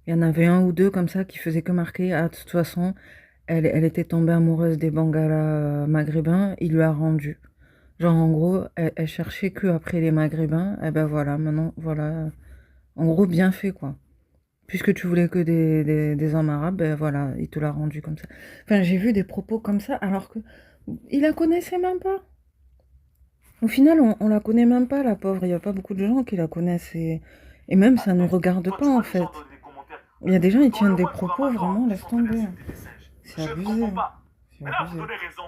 Il y en avait un ou deux comme ça qui faisaient que marquer, de toute façon, elle était tombée amoureuse des Bangalas maghrébins, il lui a rendu. Genre, en gros, elle cherchait que après les maghrébins, et ben voilà, maintenant, voilà. En gros, bien fait, quoi. Puisque tu voulais que des hommes arabes, ben voilà, il te l'a rendu comme ça. Enfin, j'ai vu des propos comme ça, alors que il la connaissait même pas. Au final, on la connaît même pas, la pauvre. Il n'y a pas beaucoup de gens qui la connaissent. Et même, ça ne nous regarde pas, en fait. Il y a des gens, ils tiennent des propos, vraiment, laisse tomber. C'est abusé. Mais là, vous donnez raison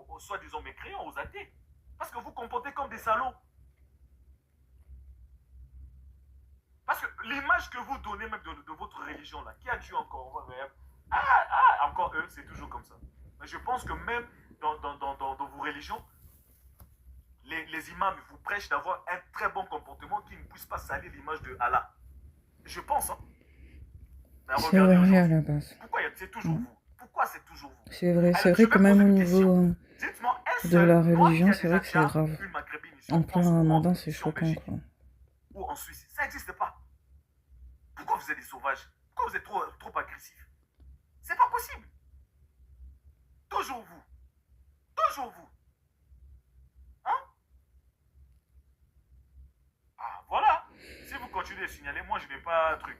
aux soi-disant mécréants, aux athées. Parce que vous comportez comme des salauds. Parce que l'image que vous donnez même de votre religion, là, qui a Dieu encore? Encore eux, c'est toujours comme ça. Mais je pense que même dans vos religions, les imams vous prêchent d'avoir un très bon comportement qui ne puisse pas salir l'image de Allah. Je pense, hein. C'est vrai à la base. Pourquoi c'est toujours vous? Pourquoi c'est toujours vous? C'est vrai que même au niveau de la religion, c'est vrai que c'est grave. En plein ramadan, c'est choquant, quoi. Ou en Suisse, ça n'existe pas. Pourquoi vous êtes des sauvages? Pourquoi vous êtes trop agressifs? C'est pas possible. Toujours vous. Toujours vous. Hein? Ah, voilà. Si vous continuez de signaler, moi je n'ai pas truc.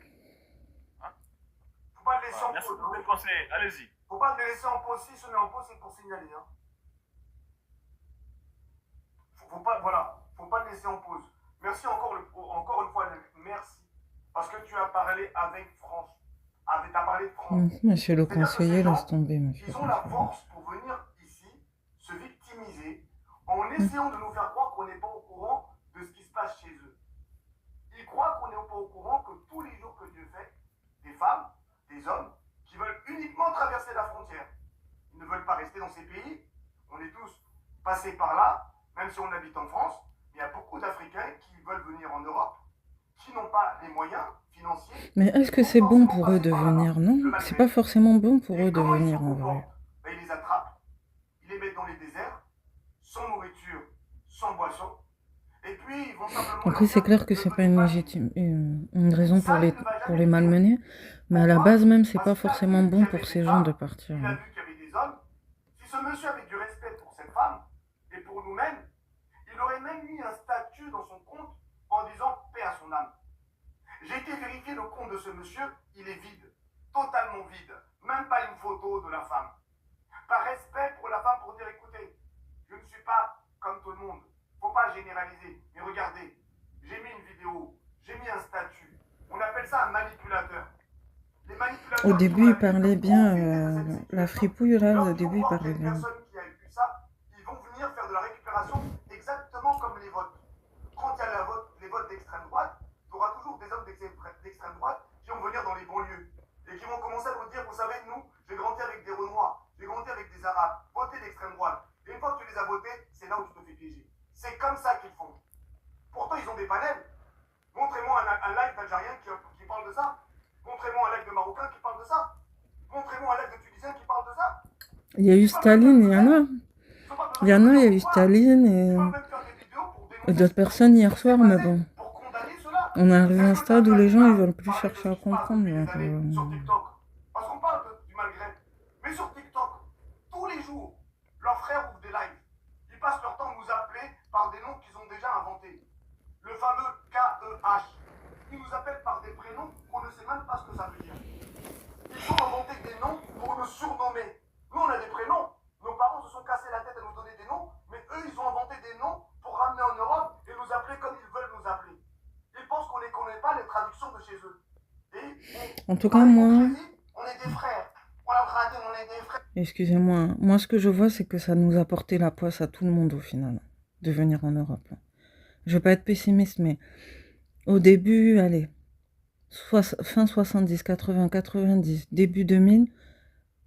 Hein? Faut pas le laisser en merci pause. pour les conseils. Allez-y. Faut pas le laisser en pause. Si on est en pause, c'est pour signaler. Hein. Faut pas le laisser en pause. Merci encore une fois, merci. Parce que tu as parlé avec France. Tu as parlé de France. Monsieur le conseiller, laisse tomber, monsieur. Ils ont la force pour venir ici, se victimiser, en essayant de nous faire croire qu'on n'est pas au courant de ce qui se passe chez eux. Ils croient qu'on n'est pas au courant que tous les jours que Dieu fait, des femmes, des hommes, qui veulent uniquement traverser la frontière. Ils ne veulent pas rester dans ces pays. On est tous passés par là, même si on habite en France. Il y a beaucoup d'Africains qui veulent venir en Europe, qui n'ont pas les moyens financiers. Mais est-ce que c'est bon pour eux de venir? Non, c'est pas forcément bon pour eux de venir en vrai. Ils les attrapent, ils les mettent dans les déserts, sans nourriture, sans boisson. Et puis ils vont simplement... Après, c'est clair que c'est pas une raison pour les malmener, mais à la base même, c'est pas forcément bon pour ces gens de partir. Il a vu qu'il y avait des hommes. Si ce monsieur avait du respect pour cette femme et pour nous-mêmes, il aurait même mis un statut dans son compte en disant paix à son âme. J'ai été vérifier le compte de ce monsieur, il est vide, totalement vide, même pas une photo de la femme. Par respect pour la femme, pour dire écoutez, je ne suis pas comme tout le monde, faut pas généraliser, mais regardez, j'ai mis une vidéo, j'ai mis un statut, on appelle ça un manipulateur. Les manipulateurs au début, il parlait bien, la fripouille là, au début, il parlait bien. Ils vont venir faire de la récupération exactement comme les votes. Quand il y a les votes d'extrême droite, il y aura toujours des hommes d'extrême droite qui vont venir dans les banlieues et qui vont commencer à vous dire, vous savez, nous, j'ai grandi avec des Renois, j'ai grandi avec des Arabes, votez d'extrême droite. Et une fois que tu les as votés, c'est là où tu te fais piéger. C'est comme ça qu'ils font. Pourtant, ils ont des panels. Montrez-moi un live d'Algérien qui parle de ça. Montrez-moi un live de Marocain qui parle de ça. Montrez-moi un live de Tunisien qui parle de ça. Il y a eu Staline, il y en a. Il y a eu Staline et d'autres personnes hier soir, mais bon. On est arrivé à un stade où les gens ils veulent plus chercher à comprendre. Donc, sur TikTok. Parce qu'on parle du Maghreb. Mais sur TikTok, tous les jours, leurs frères ouvrent des lives. Ils passent leur temps à nous appeler par des noms qu'ils ont déjà inventés. Le fameux KEH. Ils nous appellent par des prénoms qu'on ne sait même pas ce que ça veut dire. Ils ont inventé des noms pour nous surnommer. Nous, on a des prénoms. Nos parents se sont cassés la tête à nous donner des noms, mais eux, ils ont inventé des noms pour ramener en Europe et nous appeler comme ils veulent nous appeler. Ils pensent qu'on ne connaît pas les traductions de chez eux. En tout cas, moi... On est des frères. On a raté, on est des frères. Excusez-moi. Moi, ce que je vois, c'est que ça nous a porté la poisse à tout le monde, au final, de venir en Europe. Je vais pas être pessimiste, mais au début, allez, fin 70, 80, 90, début 2000,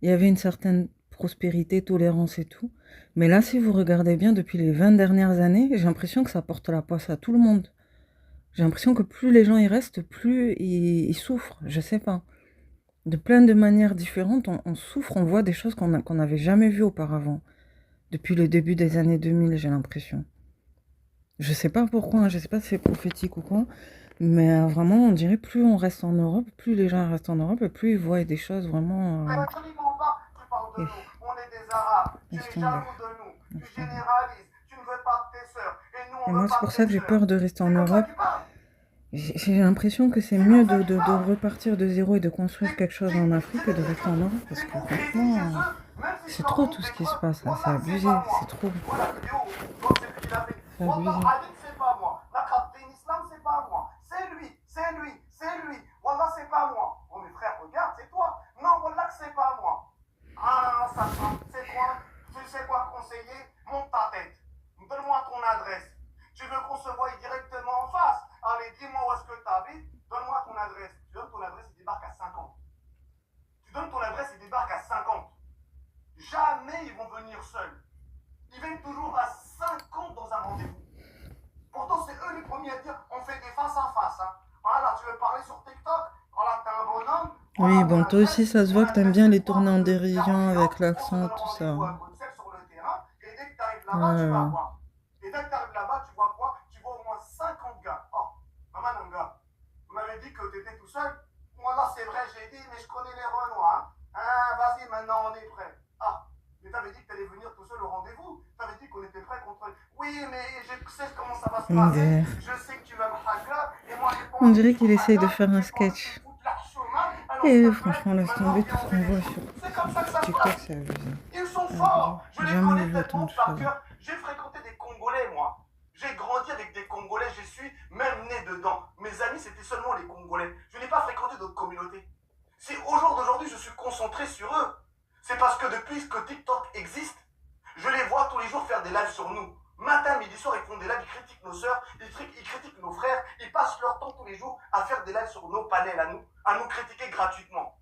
il y avait une certaine prospérité, tolérance et tout. Mais là, si vous regardez bien, depuis les 20 dernières années, j'ai l'impression que ça porte la poisse à tout le monde. J'ai l'impression que plus les gens y restent, plus ils souffrent, je sais pas. De plein de manières différentes, on souffre, on voit des choses qu'on n'avait jamais vues auparavant. Depuis le début des années 2000, j'ai l'impression. Je sais pas pourquoi, hein, je sais pas si c'est prophétique ou quoi, mais vraiment, on dirait plus on reste en Europe, plus les gens restent en Europe, et plus ils voient des choses vraiment... Absolument pas, tu parles de nous, on est des Arabes, tu es jaloux de nous, tu généralises, tu ne veux pas de tes sœurs, et nous on Et veut moi, pas c'est pour de ça que tes j'ai sœurs. peur de rester en Europe. J'ai l'impression que c'est mieux de repartir de zéro et de construire quelque chose en Afrique que de rester en Europe, parce que franchement, c'est trop tout ce qui se passe là, c'est abusé, c'est trop. C'est Wallah, abusé. Hadid, c'est pas moi. Naqaddin Islam, c'est pas moi. C'est lui, c'est lui, c'est lui. Wallah, c'est pas moi. Oh, mes frères, regarde, c'est toi. Non, Wallah, que c'est pas moi. Ah, ça, c'est quoi? Tu sais quoi conseiller? Monte ta tête. Donne-moi ton adresse. Tu veux qu'on se voie directement en face? Allez, dis-moi où est-ce que tu habites. Donne-moi ton adresse. Tu donnes ton adresse, il débarque à 50. Tu donnes ton adresse, il débarque à 50. Jamais ils vont venir seuls. Ils viennent toujours à 50 dans un rendez-vous. Pourtant, c'est eux les premiers à dire on fait des face à face. Hein. Voilà, tu veux parler sur TikTok? Voilà, t'es un bonhomme. Oui, bon, toi aussi, ça se voit que t'aimes bien les tourner en dérision avec l'accent, tout ça. Et dès que t'arrives là-bas, tu vas voir. Et dès que t'arrives là-bas, tu vois quoi? Tu vois au moins 50 gars. Oh, Maman Nanga, vous m'avez dit que t'étais tout seul? Moi, là, c'est vrai, j'ai dit, mais je connais les Renois. Hein. Ah, vas-y, maintenant, on est prêt. Ah, mais t'avais dit que t'allais venir tout seul au rendez-vous. T'avais dit qu'on était prêt contre... Oui, mais je sais comment ça va se passer. Je sais que tu vas me hacker. Et moi, On dirait qu'il essaye de faire un sketch. Et franchement, laisse tomber tout ce qu'on voit sur TikTok, c'est abusé. Ils sont forts. Je les Jamais connais vu tellement autant de par choses. cœur. J'ai fréquenté des Congolais, moi. J'ai grandi avec des Congolais. Je suis même né dedans. Mes amis, c'était seulement les Congolais. Je n'ai pas fréquenté d'autres communautés. Si au jour d'aujourd'hui, je suis concentré sur eux, c'est parce que depuis que TikTok existe, je les vois tous les jours faire des lives sur nous. Matin, midi, soir, ils font des lives, ils critiquent nos sœurs, ils critiquent nos frères, ils passent leur temps tous les jours à faire des lives sur nos panels à nous critiquer gratuitement.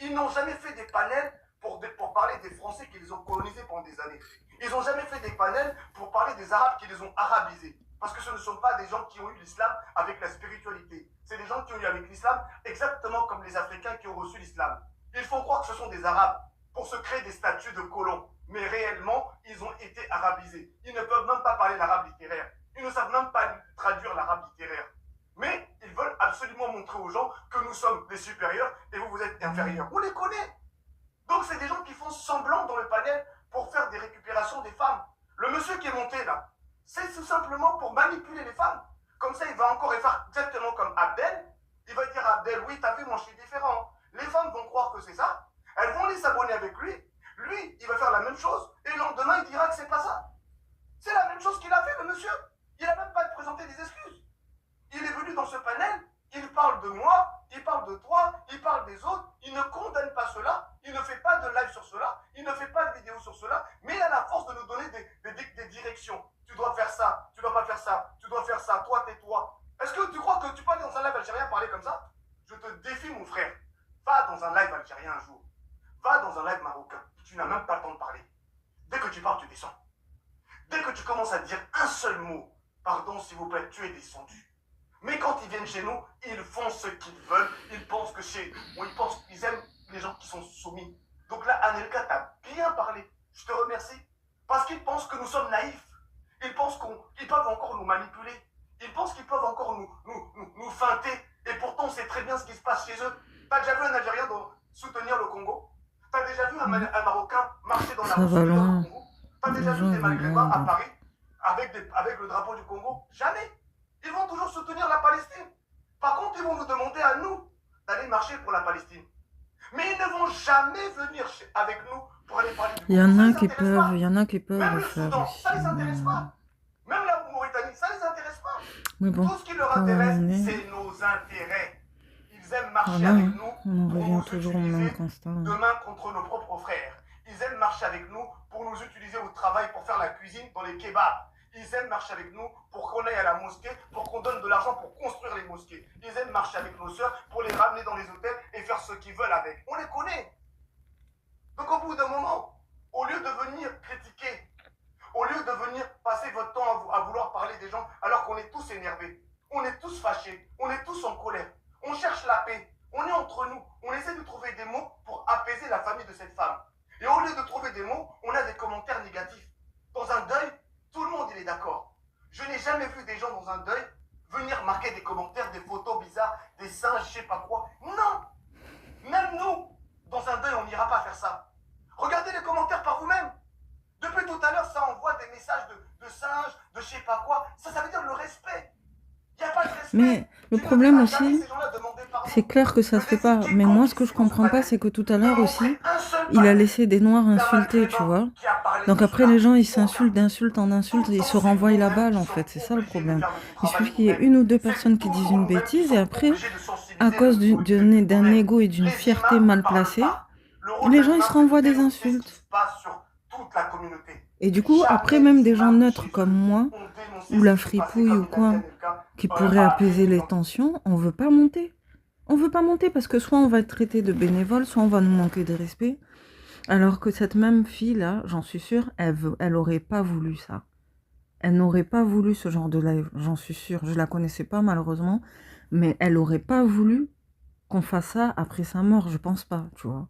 Ils n'ont jamais fait des panels pour parler des Français qui les ont colonisés pendant des années. Ils n'ont jamais fait des panels pour parler des Arabes qui les ont arabisés. Parce que ce ne sont pas des gens qui ont eu l'islam avec la spiritualité. C'est des gens qui ont eu avec l'islam exactement comme les Africains qui ont reçu l'islam. Ils font croire que ce sont des Arabes pour se créer des statuts de colons. Mais réellement, ils ont été arabisés. Ils ne peuvent même pas parler l'arabe littéraire. Ils ne savent même pas traduire l'arabe littéraire. Mais ils veulent absolument montrer aux gens que nous sommes les supérieurs et vous êtes inférieurs. On les connaît. Donc c'est des gens qui font semblant dans le panel pour faire des récupérations des femmes. Le monsieur qui est monté là, c'est tout simplement pour manipuler les femmes. Comme ça, il va encore faire exactement comme Abdel. Il va dire à Abdel, oui, t'as vu, moi je suis différent. Les femmes vont croire que c'est ça. Elles vont aller s'abonner avec lui. Lui, il va faire la même chose. Et le lendemain, il dira que c'est pas ça. C'est la même chose qu'il a fait, le monsieur. Il n'a même pas présenté des excuses. Il est venu dans ce panel, il parle de moi, il parle de toi, il parle des autres, il ne condamne pas cela, il ne fait pas de live sur cela, il ne fait pas de vidéo sur cela, mais il a la force de nous donner des directions. Tu dois faire ça, tu dois pas faire ça, tu dois faire ça, toi, tais-toi. Est-ce que tu crois que tu peux aller dans un live algérien parler comme ça? Je te défie, mon frère. Va dans un live algérien un jour. Va dans un live marocain. Tu n'as même pas le temps de parler. Dès que tu parles, tu descends. Dès que tu commences à dire un seul mot, pardon, s'il vous plaît, tu es descendu. Mais quand ils viennent chez nous, ils font ce qu'ils veulent. Ils pensent que ils aiment les gens qui sont soumis. Donc là, Anelka, t'as bien parlé. Je te remercie. Parce qu'ils pensent que nous sommes naïfs. Ils pensent qu'ils peuvent encore nous manipuler. Ils pensent qu'ils peuvent encore nous feinter. Et pourtant, on sait très bien ce qui se passe chez eux. T'as déjà vu un Algérien soutenir le Congo? T'as déjà vu un Marocain marcher dans la rue soutenir le Congo? T'as déjà vu des Maghrébins à Paris avec le drapeau du Congo? Jamais. Ils vont toujours soutenir la Palestine. Par contre, ils vont nous demander à nous d'aller marcher pour la Palestine. Mais ils ne vont jamais venir avec nous pour aller parler du Congo. Il y en a qui peuvent Même le le faire Soudan, aussi. ça les intéresse pas. Même la Mauritanie, ça les intéresse pas. Mais bon, Tout ce qui leur quand intéresse, on est... c'est nos intérêts. Ils aiment marcher Voilà, avec hein, nous on pour revient nous toujours au utiliser même constat. hein. demain contre nos propres frères. Ils aiment marcher avec nous pour nous utiliser au travail pour faire la cuisine dans les kebabs. Ils aiment marcher avec nous pour qu'on aille à la mosquée, pour qu'on donne de l'argent pour construire les mosquées. Ils aiment marcher avec nos sœurs pour les ramener dans les hôtels et faire ce qu'ils veulent avec. On les connaît. Donc au bout d'un moment, au lieu de venir critiquer, au lieu de venir passer votre temps à vouloir parler des gens alors qu'on est tous énervés, on est tous fâchés, on est tous en colère, on cherche la paix, on est entre nous, on essaie de trouver des mots pour apaiser la famille de cette femme. Et au lieu de trouver des mots, on a des commentaires négatifs. Dans un deuil, tout le monde il est d'accord. Je n'ai jamais vu des gens dans un deuil venir marquer des commentaires, des photos bizarres, des singes, je sais pas quoi. Non. Même nous, dans un deuil, on n'ira pas faire ça. Regardez les commentaires par vous-même. Depuis tout à l'heure, ça envoie des messages de singes, de je sais pas quoi. Ça veut dire le respect. Il n'y a pas de respect. Mais le problème aussi, c'est clair que ça se fait pas. Mais moi, ce que je comprends pas, c'est que tout à l'heure aussi, il a laissé des Noirs insulter, tu vois. Donc après, les gens, ils s'insultent d'insulte en insulte, et ils se renvoient la balle, en fait. C'est ça le problème. Il suffit qu'il y ait une ou deux personnes qui disent une bêtise, et après, à cause d'un ego et d'une fierté mal placée, les gens, ils se renvoient des insultes. Et du coup, après, même des gens neutres comme moi, ou la fripouille ou quoi, qui pourraient apaiser les tensions, on veut pas monter. On veut pas monter parce que soit on va être traité de bénévole, soit on va nous manquer de respect. Alors que cette même fille-là, j'en suis sûre, elle aurait pas voulu ça. Elle n'aurait pas voulu ce genre de live, j'en suis sûre. Je la connaissais pas malheureusement, mais elle aurait pas voulu qu'on fasse ça après sa mort, je pense pas, tu vois.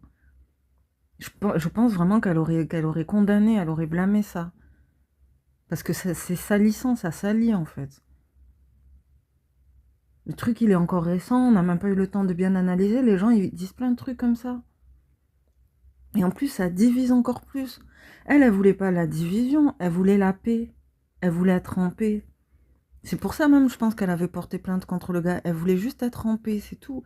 Je pense vraiment qu'elle aurait condamné, elle aurait blâmé ça. Parce que c'est salissant, ça salit en fait. Le truc, il est encore récent, on n'a même pas eu le temps de bien analyser. Les gens, ils disent plein de trucs comme ça. Et en plus, ça divise encore plus. Elle voulait pas la division, elle voulait la paix. Elle voulait être en paix. C'est pour ça même, je pense qu'elle avait porté plainte contre le gars. Elle voulait juste être en paix, c'est tout.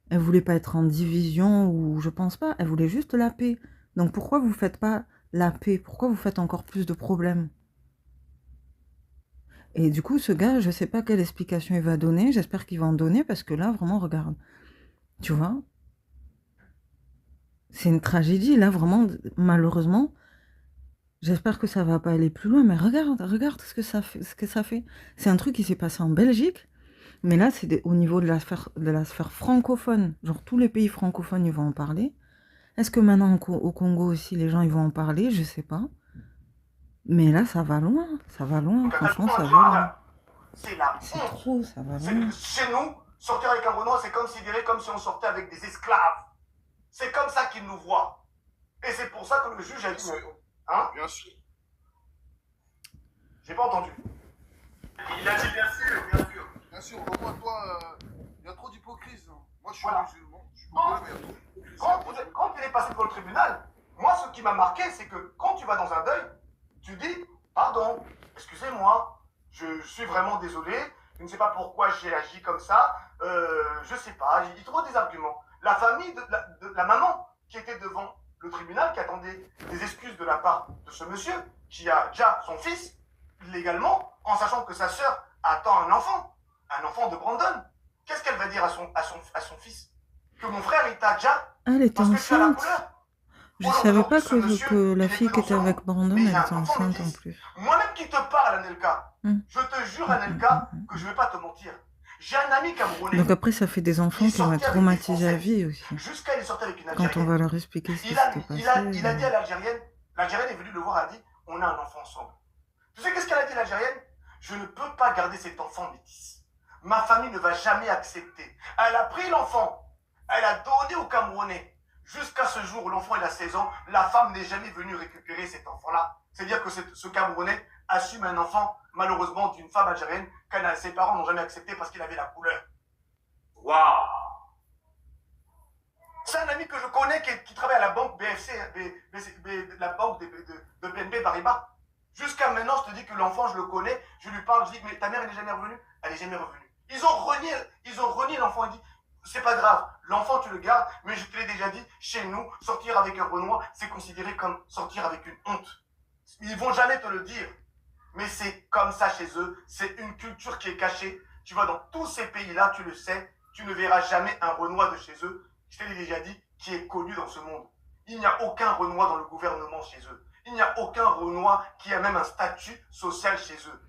Elle voulait pas être en division ou je pense pas. Elle voulait juste la paix. Donc pourquoi vous faites pas la paix? Pourquoi vous faites encore plus de problèmes? Et du coup, ce gars, je sais pas quelle explication il va donner. J'espère qu'il va en donner parce que là, vraiment, regarde. Tu vois? C'est une tragédie. Là, vraiment, malheureusement, j'espère que ça va pas aller plus loin. Mais regarde ce que ça fait. C'est un truc qui s'est passé en Belgique. Mais là, c'est au niveau de la sphère francophone. Genre, tous les pays francophones, ils vont en parler. Est-ce que maintenant, au Congo aussi, les gens, ils vont en parler? Je sais pas. Mais là, ça va loin. Ça va loin. Franchement, ça va loin. C'est trop, ça va loin. Chez nous, sortir avec un Renoir, c'est considéré comme si on sortait avec des esclaves. C'est comme ça qu'ils nous voient. Et c'est pour ça que le juge a dit... Hein? Bien sûr. J'ai pas entendu. Il a dit bien sûr, bien sûr. Bien sûr, au moins toi, il y a trop d'hypocrisie. Moi, je suis musulman. Quand il est passé devant le tribunal, moi, ce qui m'a marqué, c'est que quand tu vas dans un deuil, tu dis, pardon, excusez-moi, je suis vraiment désolé, je ne sais pas pourquoi j'ai agi comme ça, je sais pas, il trouve des arguments. La famille de la maman qui était devant le tribunal, qui attendait des excuses de la part de ce monsieur, qui a déjà son fils, légalement, en sachant que sa sœur attend un enfant de Brandon. Qu'est-ce qu'elle va dire à son fils? Que mon frère, il t'a déjà... Elle était enceinte. Je savais pas que la fille qui était avec Brandon, elle était enceinte en plus. Moi-même qui te parle, Anelka, je te jure, Anelka, que je ne vais pas te mentir. J'ai un ami camerounais. Donc après, ça fait des enfants qui vont être traumatisés à vie aussi. Jusqu'à il sortait avec une Algérienne. Quand on va leur expliquer ce qui s'était passé. Il a dit à l'Algérienne est venue le voir, elle a dit, on a un enfant ensemble. Tu sais qu'est-ce qu'elle a dit, l'Algérienne? Je ne peux pas garder cet enfant métis. Ma famille ne va jamais accepter. Elle a pris l'enfant, elle a donné au Camerounais. Jusqu'à ce jour où l'enfant il a 16 ans, la femme n'est jamais venue récupérer cet enfant-là. C'est-à-dire que ce Camerounais assume un enfant, malheureusement, d'une femme algérienne que ses parents n'ont jamais accepté parce qu'il avait la couleur. Waouh! C'est un ami que je connais qui travaille à la banque BFC, la banque de BNP Paribas. Jusqu'à maintenant, je te dis que l'enfant, je le connais, je lui parle, je dis, mais ta mère, elle n'est jamais revenue? Elle n'est jamais revenue. Ils ont renié l'enfant, il dit, c'est pas grave, l'enfant tu le gardes, mais je te l'ai déjà dit, chez nous, sortir avec un Renoir, c'est considéré comme sortir avec une honte. Ils vont jamais te le dire, mais c'est comme ça chez eux, c'est une culture qui est cachée. Tu vas dans tous ces pays-là, tu le sais, tu ne verras jamais un Renoir de chez eux, je te l'ai déjà dit, qui est connu dans ce monde. Il n'y a aucun Renoir dans le gouvernement chez eux. Il n'y a aucun Renoir qui a même un statut social chez eux.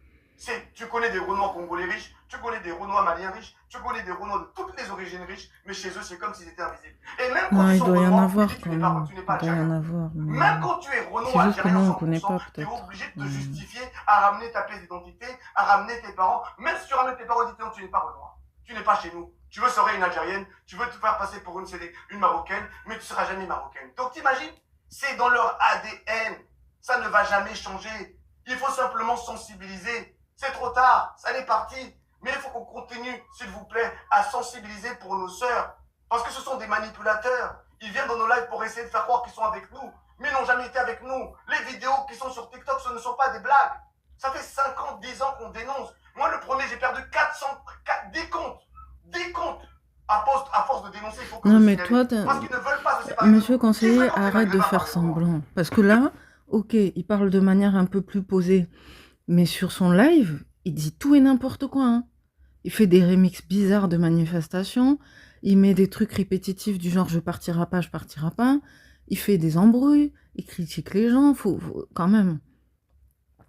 Tu connais des Renois congolais riches, tu connais des Renois maliens riches, tu connais des Renois de toutes les origines riches, mais chez eux, c'est comme s'ils étaient invisibles. Et même quand il ils sont doit y en Renois, avoir tu quand n'es même. tu n'es pas Il doit y en algérien. avoir. Mais... Même quand tu es Renoir c'est juste que algérien, nous, on connaît pas, tu es peut-être. obligé de te justifier à ramener ta pièce d'identité, à ramener tes parents. Même si tu ramènes tes parents, dis-toi, tu n'es pas Renoir. Tu n'es pas chez nous. Tu veux serais une Algérienne, tu veux te faire passer pour une Marocaine, mais tu ne seras jamais Marocaine. Donc t'imagines, c'est dans leur ADN. Ça ne va jamais changer. Il faut simplement sensibiliser. C'est trop tard, ça est parti. Mais il faut qu'on continue, s'il vous plaît, à sensibiliser pour nos sœurs. Parce que ce sont des manipulateurs. Ils viennent dans nos lives pour essayer de faire croire qu'ils sont avec nous, mais ils n'ont jamais été avec nous. Les vidéos qui sont sur TikTok, ce ne sont pas des blagues. Ça fait 5 ans, 10 ans qu'on dénonce. Moi, le premier, j'ai perdu 10 comptes. 10 comptes. À force de dénoncer, il faut que non, je mais signale. toi, Parce qu'ils ne veulent pas se séparer. monsieur conseiller, arrête de faire semblant. Parce que là, ok, il parle de manière un peu plus posée, mais sur son live, il dit tout et n'importe quoi, hein. Il fait des remixes bizarres de manifestations, il met des trucs répétitifs du genre je partirai pas, je partirai pas, il fait des embrouilles, il critique les gens, quand même.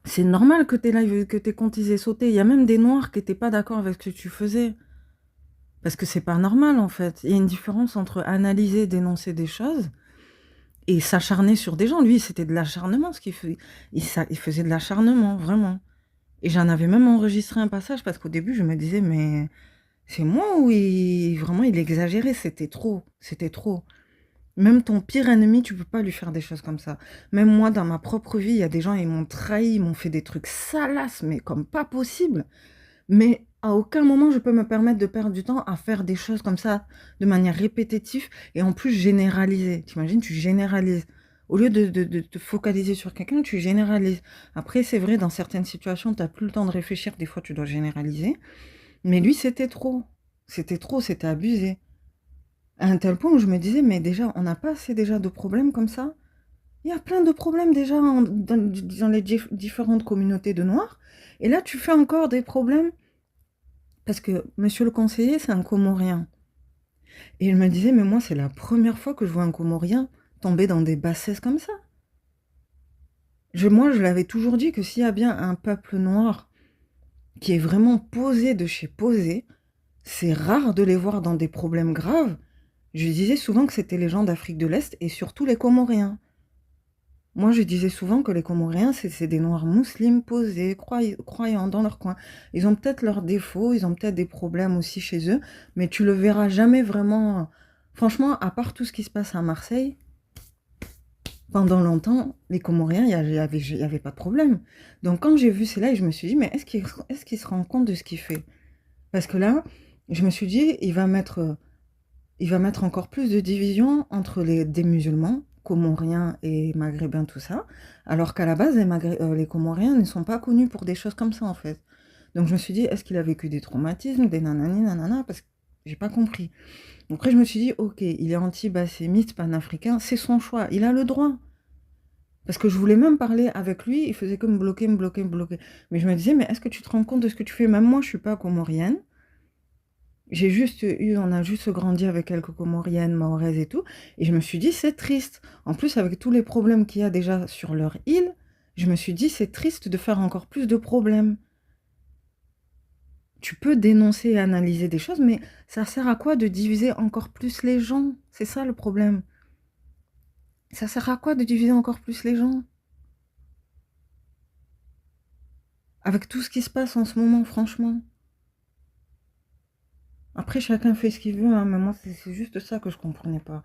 C'est normal que tes lives, que tes comptes ils aient sauté. Il y a même des noirs qui étaient pas d'accord avec ce que tu faisais. Parce que c'est pas normal en fait. Il y a une différence entre analyser, dénoncer des choses et s'acharner sur des gens. Lui, c'était de l'acharnement ce qu'il faisait. Il faisait de l'acharnement, vraiment. Et j'en avais même enregistré un passage parce qu'au début, je me disais, mais c'est moi ou vraiment il exagérait, c'était trop, c'était trop. Même ton pire ennemi, tu peux pas lui faire des choses comme ça. Même moi, dans ma propre vie, il y a des gens, ils m'ont trahi, ils m'ont fait des trucs salaces, mais comme pas possible. Mais à aucun moment, je peux me permettre de perdre du temps à faire des choses comme ça, de manière répétitive, et en plus généraliser. T'imagines, tu généralises. Au lieu de te focaliser sur quelqu'un, tu généralises. Après, c'est vrai, dans certaines situations, tu n'as plus le temps de réfléchir, des fois, tu dois généraliser. Mais lui, c'était trop. C'était trop, c'était abusé. À un tel point où je me disais, mais déjà, on n'a pas assez déjà de problèmes comme ça. Il y a plein de problèmes déjà dans les différentes communautés de Noirs. Et là, tu fais encore des problèmes. Parce que monsieur le conseiller, c'est un Comorien. Et il me disait, mais moi, c'est la première fois que je vois un Comorien tomber dans des bassesses comme ça. Moi, je l'avais toujours dit que s'il y a bien un peuple noir qui est vraiment posé de chez posé, c'est rare de les voir dans des problèmes graves. Je disais souvent que c'était les gens d'Afrique de l'Est et surtout les Comoriens. Moi, je disais souvent que les Comoriens, c'est des Noirs musulmans posés, croyants dans leur coin. Ils ont peut-être leurs défauts, ils ont peut-être des problèmes aussi chez eux, mais tu le verras jamais vraiment. Franchement, à part tout ce qui se passe à Marseille, pendant longtemps, les Comoriens, il n'y avait pas de problème. Donc quand j'ai vu cela, je me suis dit, mais est-ce qu'il se rend compte de ce qu'il fait? Parce que là, je me suis dit, il va mettre encore plus de division entre des musulmans, Comoriens et Maghrébins, tout ça, alors qu'à la base, les Comoriens ne sont pas connus pour des choses comme ça, en fait. Donc je me suis dit, est-ce qu'il a vécu des traumatismes, des nanani, nanana, parce que j'ai pas compris. Donc après, je me suis dit, ok, il est anti-bassémite, panafricain, c'est son choix, il a le droit. Parce que je voulais même parler avec lui, il faisait que me bloquer. Mais je me disais, mais est-ce que tu te rends compte de ce que tu fais? Même moi, je suis pas comorienne. On a juste grandi avec quelques Comoriennes, Mahoraises et tout, et je me suis dit, c'est triste. En plus, avec tous les problèmes qu'il y a déjà sur leur île, je me suis dit, c'est triste de faire encore plus de problèmes. Tu peux dénoncer et analyser des choses, mais ça sert à quoi de diviser encore plus les gens? C'est ça le problème. Ça sert à quoi de diviser encore plus les gens? Avec tout ce qui se passe en ce moment, franchement. Après, chacun fait ce qu'il veut, hein, mais moi, c'est juste ça que je comprenais pas.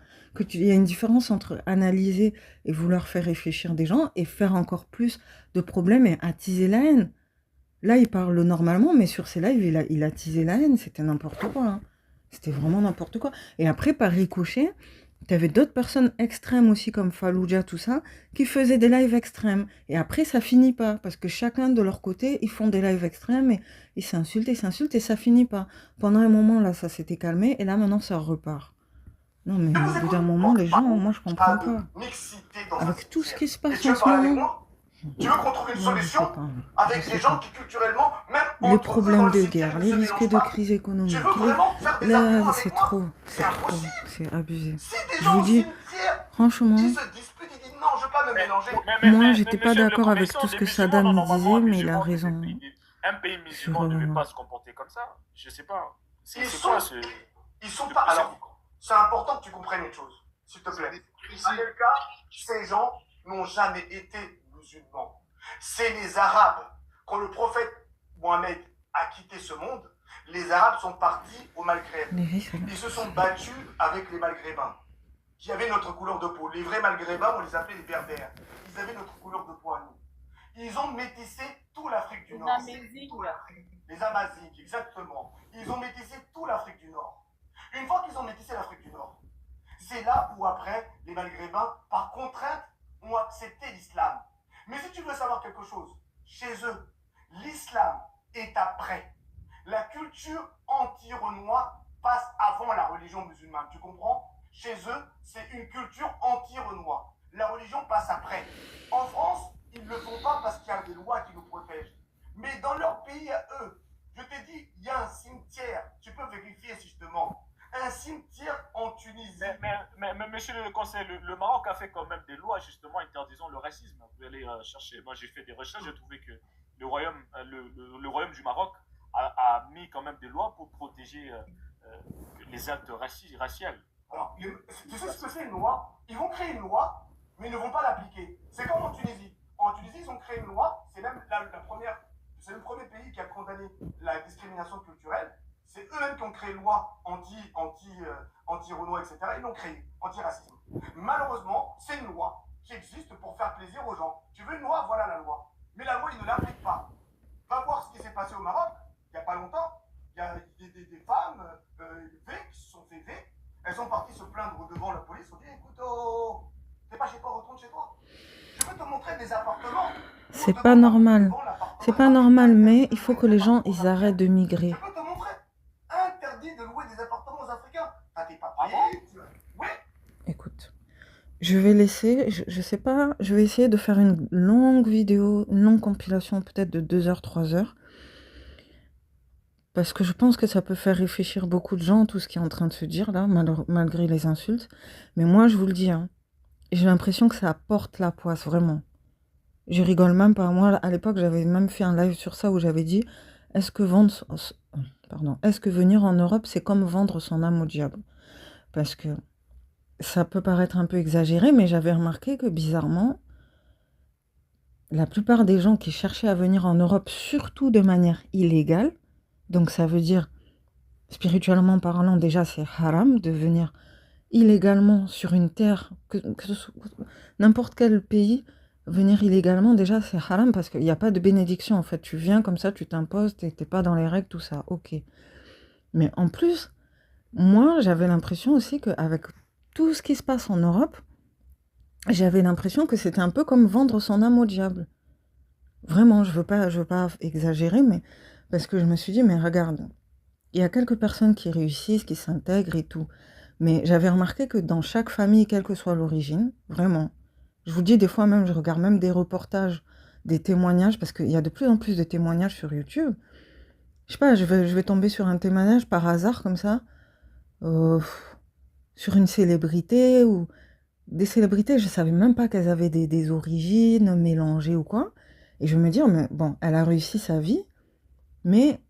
Il y a une différence entre analyser et vouloir faire réfléchir des gens et faire encore plus de problèmes et attiser la haine. Là, il parle normalement, mais sur ses lives, il a attisé la haine. C'était n'importe quoi, hein. C'était vraiment n'importe quoi. Et après, par ricochet, tu avais d'autres personnes extrêmes aussi, comme Fallujah, tout ça, qui faisaient des lives extrêmes. Et après, ça finit pas, parce que chacun de leur côté, ils font des lives extrêmes et ils s'insultent, et ça finit pas. Pendant un moment, là, ça s'était calmé, et là, maintenant, ça repart. Non, mais au bout d'un moment, les gens, moi, je comprends pas. Avec tout ce qui se passe en ce moment... Tu veux qu'on trouve une solution avec des gens qui culturellement, même les problèmes de guerre, les risques de crise économique, là c'est trop, c'est abusé. Je vous dis, franchement, moi j'étais pas d'accord avec tout ce que Saddam disait, mais il a raison. Un pays musulman ne devait pas se comporter comme ça. Je sais pas. Ils sont pas. Alors, c'est important que tu comprennes une chose, s'il te plaît. Dans quel cas, ces gens n'ont jamais été musulmans. C'est les Arabes. Quand le prophète Mohammed a quitté ce monde, les Arabes sont partis au Maghreb. Ils se sont battus avec les Maghrébins, qui avaient notre couleur de peau. Les vrais Maghrébins, on les appelait les Berbères. Ils avaient notre couleur de peau à nous. Ils ont métissé toute l'Afrique du Nord. Les Amazighs, exactement. Ils ont métissé toute l'Afrique du Nord. Une fois qu'ils ont métissé l'Afrique du Nord, c'est là où après, les Maghrébins, par contrainte, ont accepté l'islam. Mais si tu veux savoir quelque chose, chez eux, l'islam est après. La culture anti-renois passe avant la religion musulmane. Tu comprends? Chez eux, c'est une culture anti-renois. La religion passe après. En France, ils ne le font pas parce qu'il y a des lois qui nous protègent. Mais dans leur pays à eux, je t'ai dit, il y a un cimetière. Tu peux vérifier justement. Un cimetière en Tunisie. Mais monsieur le conseil, le Maroc a fait quand même des lois justement interdisant le racisme. Vous pouvez aller chercher. Moi j'ai fait des recherches, j'ai trouvé que le royaume du Maroc a mis quand même des lois pour protéger les actes raciaux. Alors, tu sais ce que c'est une loi? Ils vont créer une loi, mais ils ne vont pas l'appliquer. C'est comme en Tunisie. En Tunisie, ils ont créé une loi. C'est même c'est le premier pays qui a condamné la discrimination culturelle. C'est eux-mêmes qui ont créé une loi anti-Renoir, etc. Ils l'ont créée, anti-racisme. Malheureusement, c'est une loi qui existe pour faire plaisir aux gens. Tu veux une loi? Voilà la loi. Mais la loi, ils ne l'appliquent pas. Va voir ce qui s'est passé au Maroc, il n'y a pas longtemps. Il y a des femmes V qui se sont fait V. Elles sont parties se plaindre devant la police. On dit, écoute, t'es pas chez toi, retourne chez toi. Je peux te montrer des appartements. C'est pas normal. C'est pas normal, mais il faut que les gens, ils arrêtent de migrer. Je peux te montrer. Interdit de louer des appartements aux Africains. T'as tes papiers. Oui. Écoute, je vais laisser, je sais pas, je vais essayer de faire une longue vidéo, une longue compilation, peut-être de 2 heures, 3 heures. Parce que je pense que ça peut faire réfléchir beaucoup de gens, tout ce qui est en train de se dire là, malgré les insultes. Mais moi, je vous le dis, hein, j'ai l'impression que ça apporte la poisse, vraiment. Je rigole même pas. Moi, à l'époque, j'avais même fait un live sur ça où j'avais dit, est-ce que venir en Europe, c'est comme vendre son âme au diable? Parce que ça peut paraître un peu exagéré, mais j'avais remarqué que bizarrement, la plupart des gens qui cherchaient à venir en Europe, surtout de manière illégale, donc ça veut dire, spirituellement parlant, déjà c'est haram de venir illégalement sur une terre, n'importe quel pays, venir illégalement, déjà c'est haram parce qu'il n'y a pas de bénédiction en fait. Tu viens comme ça, tu t'imposes, t'es pas dans les règles, tout ça, ok. Mais en plus, moi j'avais l'impression aussi qu'avec tout ce qui se passe en Europe, j'avais l'impression que c'était un peu comme vendre son âme au diable. Vraiment, je veux pas exagérer, mais parce que je me suis dit, mais regarde, il y a quelques personnes qui réussissent, qui s'intègrent et tout. Mais j'avais remarqué que dans chaque famille, quelle que soit l'origine, vraiment, je vous dis, des fois même, je regarde même des reportages, des témoignages, parce qu'il y a de plus en plus de témoignages sur YouTube. Je sais pas, je vais tomber sur un témoignage par hasard, comme ça, sur une célébrité, ou des célébrités, je savais même pas qu'elles avaient des origines mélangées ou quoi. Et je me dis, mais bon, elle a réussi sa vie, mais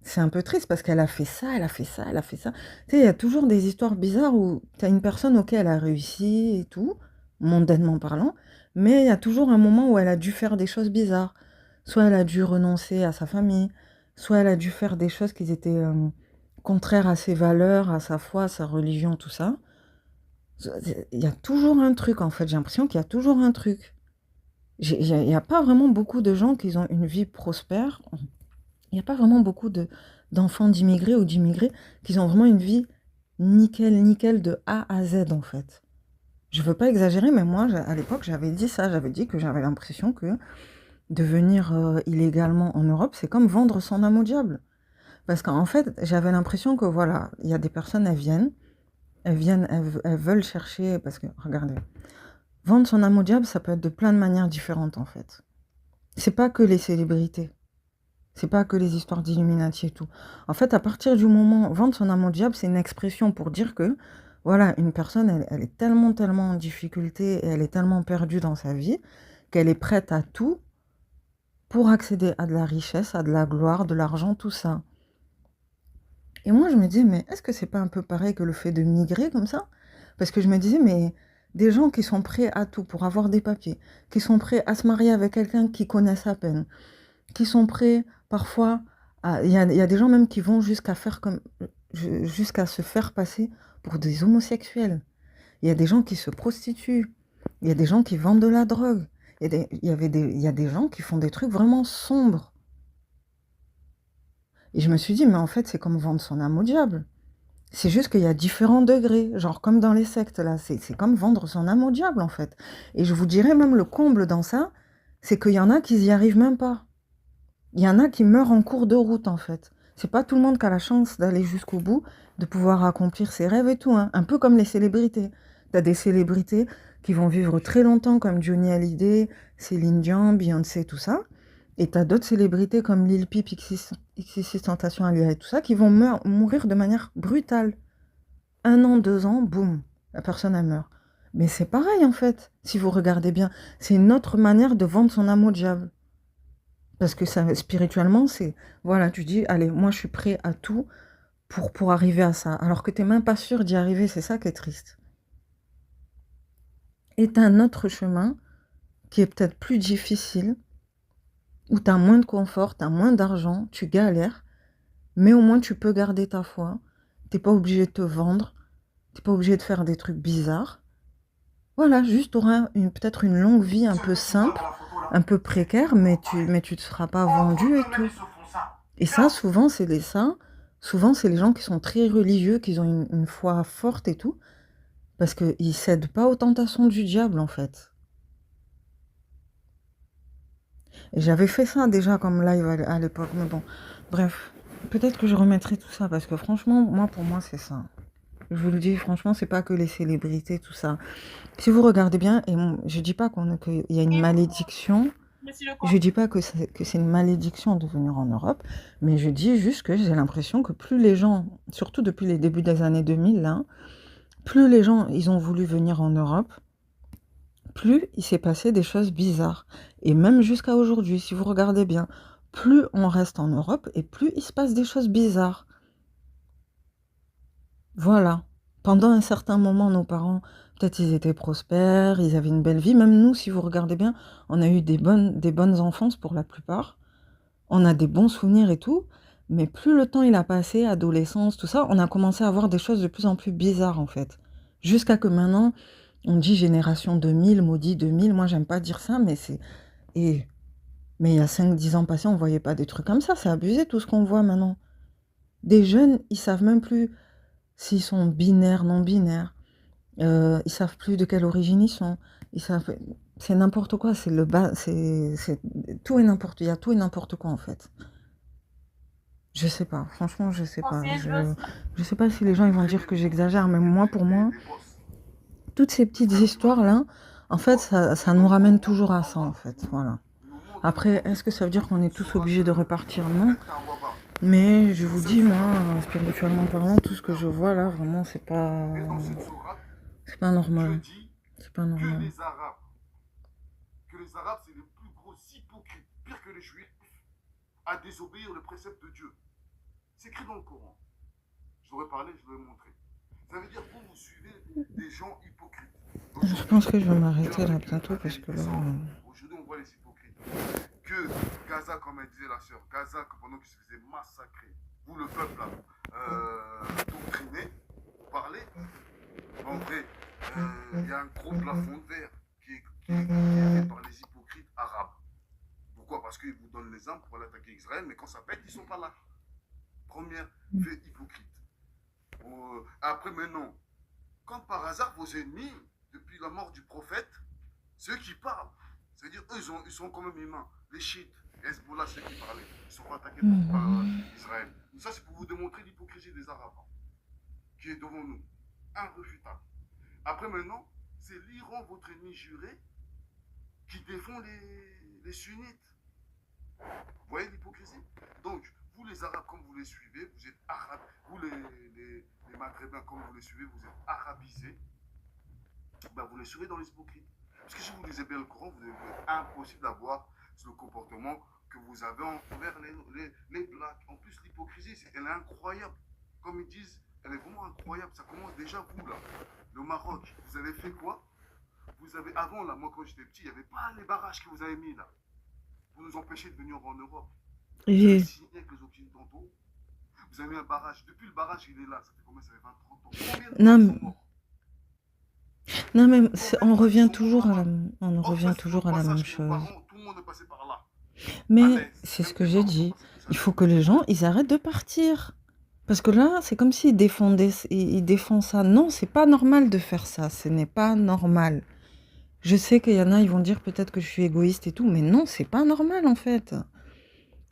c'est un peu triste parce qu'elle a fait ça, elle a fait ça, elle a fait ça. Tu sais, il y a toujours des histoires bizarres où tu as une personne, ok, elle a réussi et tout, mondainement parlant, mais il y a toujours un moment où elle a dû faire des choses bizarres. Soit elle a dû renoncer à sa famille, soit elle a dû faire des choses qui étaient contraires à ses valeurs, à sa foi, à sa religion, tout ça. Il y a toujours un truc, en fait. J'ai l'impression qu'il y a toujours un truc. Il n'y a pas vraiment beaucoup de gens qui ont une vie prospère. Il n'y a pas vraiment beaucoup d'enfants d'immigrés ou d'immigrés qui ont vraiment une vie nickel de A à Z, en fait. Je veux pas exagérer, mais moi, à l'époque, j'avais dit ça. J'avais dit que j'avais l'impression que de venir illégalement en Europe, c'est comme vendre son âme au diable. Parce qu'en fait, j'avais l'impression que, voilà, il y a des personnes, elles veulent chercher, parce que, regardez, vendre son âme au diable, ça peut être de plein de manières différentes, en fait. C'est pas que les célébrités. C'est pas que les histoires d'Illuminati et tout. En fait, à partir du moment, vendre son âme au diable, c'est une expression pour dire que, voilà, une personne, elle est tellement en difficulté et elle est tellement perdue dans sa vie qu'elle est prête à tout pour accéder à de la richesse, à de la gloire, de l'argent, tout ça. Et moi, je me dis, mais est-ce que c'est pas un peu pareil que le fait de migrer comme ça? Parce que je me disais, mais des gens qui sont prêts à tout pour avoir des papiers, qui sont prêts à se marier avec quelqu'un qu'ils connaissent à peine, qui sont prêts parfois à... Il y a des gens même qui vont jusqu'à se faire passer pour des homosexuels. Il y a des gens qui se prostituent. Il y a des gens qui vendent de la drogue. Il y a des gens qui font des trucs vraiment sombres. Et je me suis dit, mais en fait, c'est comme vendre son âme au diable. C'est juste qu'il y a différents degrés, genre comme dans les sectes, là. C'est comme vendre son âme au diable, en fait. Et je vous dirais même le comble dans ça, c'est qu'il y en a qui n'y arrivent même pas. Il y en a qui meurent en cours de route, en fait. C'est pas tout le monde qui a la chance d'aller jusqu'au bout, de pouvoir accomplir ses rêves et tout, hein. Un peu comme les célébrités. T'as des célébrités, qui vont vivre très longtemps, comme Johnny Hallyday, Céline Dion, Beyoncé, tout ça. Et t'as d'autres célébrités comme Lil Peep, XXXTentacion, Alia et tout ça, qui vont mourir de manière brutale. 1 an, 2 ans, boum, la personne, elle meurt. Mais c'est pareil, en fait, si vous regardez bien. C'est une autre manière de vendre son âme au diable. Parce que ça, spirituellement, c'est... Voilà, tu dis, allez, moi, je suis prêt à tout pour arriver à ça. Alors que t'es même pas sûr d'y arriver, c'est ça qui est triste. Et t'as un autre chemin qui est peut-être plus difficile, où tu as moins de confort, tu as moins d'argent, tu galères, mais au moins tu peux garder ta foi. Tu n'es pas obligé de te vendre, tu n'es pas obligé de faire des trucs bizarres. Voilà, juste tu auras peut-être une longue vie un peu simple, un peu précaire, mais tu ne te seras pas vendu et tout. Et ça, souvent, c'est les saints, souvent, c'est les gens qui sont très religieux, qui ont une foi forte et tout, parce qu'ils ne cèdent pas aux tentations du diable, en fait. Et j'avais fait ça déjà comme live à l'époque, mais bon, bref, peut-être que je remettrai tout ça, parce que franchement, pour moi, c'est ça. Je vous le dis, franchement, c'est pas que les célébrités, tout ça. Si vous regardez bien, et je dis pas qu'il y a une malédiction, je dis pas que c'est une malédiction de venir en Europe, mais je dis juste que j'ai l'impression que plus les gens, surtout depuis les débuts des années 2000, là, plus les gens, ils ont voulu venir en Europe, plus il s'est passé des choses bizarres. Et même jusqu'à aujourd'hui, si vous regardez bien, plus on reste en Europe et plus il se passe des choses bizarres. Voilà. Pendant un certain moment, nos parents, peut-être ils étaient prospères, ils avaient une belle vie. Même nous, si vous regardez bien, on a eu des bonnes enfances pour la plupart. On a des bons souvenirs et tout. Mais plus le temps il a passé, adolescence, tout ça, on a commencé à voir des choses de plus en plus bizarres en fait. Jusqu'à que maintenant... On dit génération 2000, maudit 2000. Moi, j'aime pas dire ça, mais c'est... Mais il y a 5-10 ans passés, on voyait pas des trucs comme ça. C'est abusé tout ce qu'on voit maintenant. Des jeunes, ils savent même plus s'ils sont binaires, non binaires. Ils savent plus de quelle origine ils sont. Ils savent... C'est n'importe quoi. C'est le bas. C'est tout et n'importe. Il y a tout et n'importe quoi en fait. Je sais pas. Franchement, je sais pas. Je sais pas si les gens ils vont dire que j'exagère, mais moi, pour moi. Toutes ces petites histoires-là, en fait, ça nous ramène toujours à ça, en fait, voilà. Après, est-ce que ça veut dire qu'on est tous obligés de repartir? Non. Mais je vous dis, moi, spirituellement parlant, tout ce que je vois là, vraiment, c'est pas normal. C'est pas normal. Que les Arabes, c'est les plus gros hypocrites, pire que les Juifs, à désobéir le précepte de Dieu. C'est écrit dans le Coran. Je l'aurais parlé, je l'aurais montré. Ça veut dire que vous suivez des gens hypocrites. Je pense que je vais m'arrêter là bientôt parce que là... Aujourd'hui, on voit les hypocrites. Que Gaza, comme elle disait la sœur, Gaza, pendant qu'ils se faisaient massacrer, vous, le peuple, là, doctriné, vous parlez. En vrai, il y a un gros plafond de verre qui est fait par les hypocrites arabes. Pourquoi? Parce qu'ils vous donnent les armes pour aller attaquer Israël, mais quand ça pète, ils ne sont pas là. Première fait hypocrite. Après, maintenant, quand par hasard vos ennemis, depuis la mort du prophète, ceux qui parlent, c'est-à-dire eux, ils sont quand même humains. Les chiites, Hezbollah, ceux qui parlaient, ils ne sont pas attaqués par Israël. Ça, c'est pour vous démontrer l'hypocrisie des Arabes, qui est devant nous, irréfutable. Après, maintenant, c'est l'Iran, votre ennemi juré, qui défend les sunnites. Vous voyez l'hypocrisie? Donc, vous les Arabes, comme vous les suivez, vous êtes arabes. Vous les Maghrébins, comme vous les suivez, vous êtes arabisés. Ben, vous les suivez dans les hypocrites. Parce que si vous lisez bien le Coran, vous est impossible d'avoir le comportement que vous avez envers les blacks. En plus, l'hypocrisie, elle est incroyable. Comme ils disent, elle est vraiment incroyable. Ça commence déjà, vous, là. Le Maroc, vous avez fait quoi? Vous avez, avant, là, moi, quand j'étais petit, il n'y avait pas les barrages que vous avez mis, là. Pour nous empêcher de venir en Europe. Vous avez signé avec les Occidentaux. Vous avez mis un barrage. Depuis le barrage, il est là. Ça fait combien? Ça fait 20-30 ans. Combien de gens sont morts? Non, mais on revient toujours à la même chose. Tout le monde est passé par là. Mais c'est ce que j'ai dit. Il faut que les gens, ils arrêtent de partir. Parce que là, c'est comme s'ils défendent ça. Non, c'est pas normal de faire ça. Ce n'est pas normal. Je sais qu'il y en a, ils vont dire peut-être que je suis égoïste et tout, mais non, c'est pas normal en fait.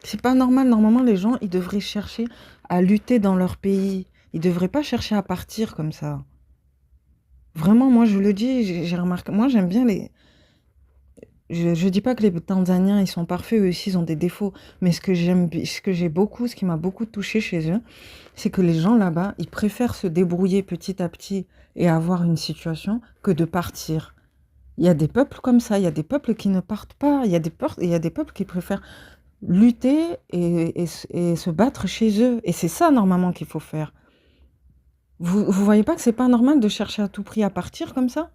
C'est pas normal. Normalement, les gens, ils devraient chercher à lutter dans leur pays. Ils devraient pas chercher à partir comme ça. Vraiment, moi, je le dis, j'ai remarqué. Moi, j'aime bien les. Je dis pas que les Tanzaniens, ils sont parfaits, eux aussi, ils ont des défauts. Mais ce que j'ai beaucoup, ce qui m'a beaucoup touché chez eux, c'est que les gens là-bas, ils préfèrent se débrouiller petit à petit et avoir une situation que de partir. Il y a des peuples comme ça, il y a des peuples qui ne partent pas, il y a des peuples qui préfèrent lutter et se battre chez eux. Et c'est ça, normalement, qu'il faut faire. Vous voyez pas que c'est pas normal de chercher à tout prix à partir comme ça?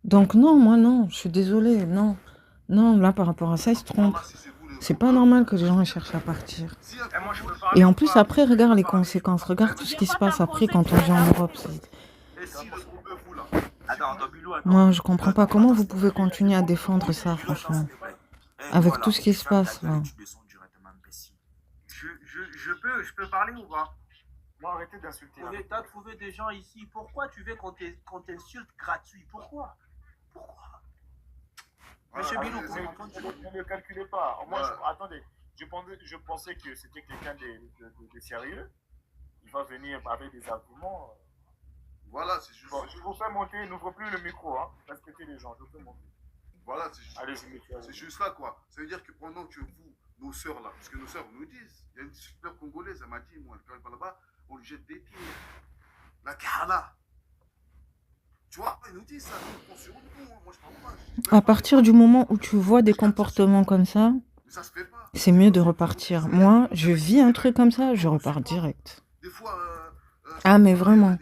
Donc non, moi non, je suis désolée, non. Non, là, par rapport à ça, ils se trompent. C'est pas normal que les gens ils cherchent à partir. Et en plus, après, regarde les conséquences. Regarde tout ce qui se passe après quand on vient en Europe. Moi, je comprends pas comment vous pouvez continuer à défendre ça, franchement. Avec tout ce qui se passe, là. Je peux parler ou pas? Non, arrêtez d'insulter. Tu as trouvé des gens ici. Pourquoi tu veux qu'on t'insulte gratuit? Pourquoi? Monsieur Bilou, ne le calculez pas. Moi, attendez, je pensais que c'était quelqu'un de sérieux. Il va venir avec des arguments. Voilà, c'est juste. Bon, je vous fais monter, n'ouvre plus le micro, hein. Respectez les gens, je vous fais monter. Voilà, c'est juste. Allez-y, monsieur. C'est juste là, quoi. Ça veut dire que pendant que vous, nos sœurs là, parce que nos sœurs nous disent, il y a une super congolaise, elle m'a dit, moi, quand elle va là-bas, on lui jette des pieds. La Karla. Tu vois, ils nous disent ça, nous, on prend sur nous, moi je parle pas. À partir du moment où tu vois des comportements comme ça, c'est mieux de repartir. Moi, je vis un truc comme ça, je repars direct. Ah, mais vraiment.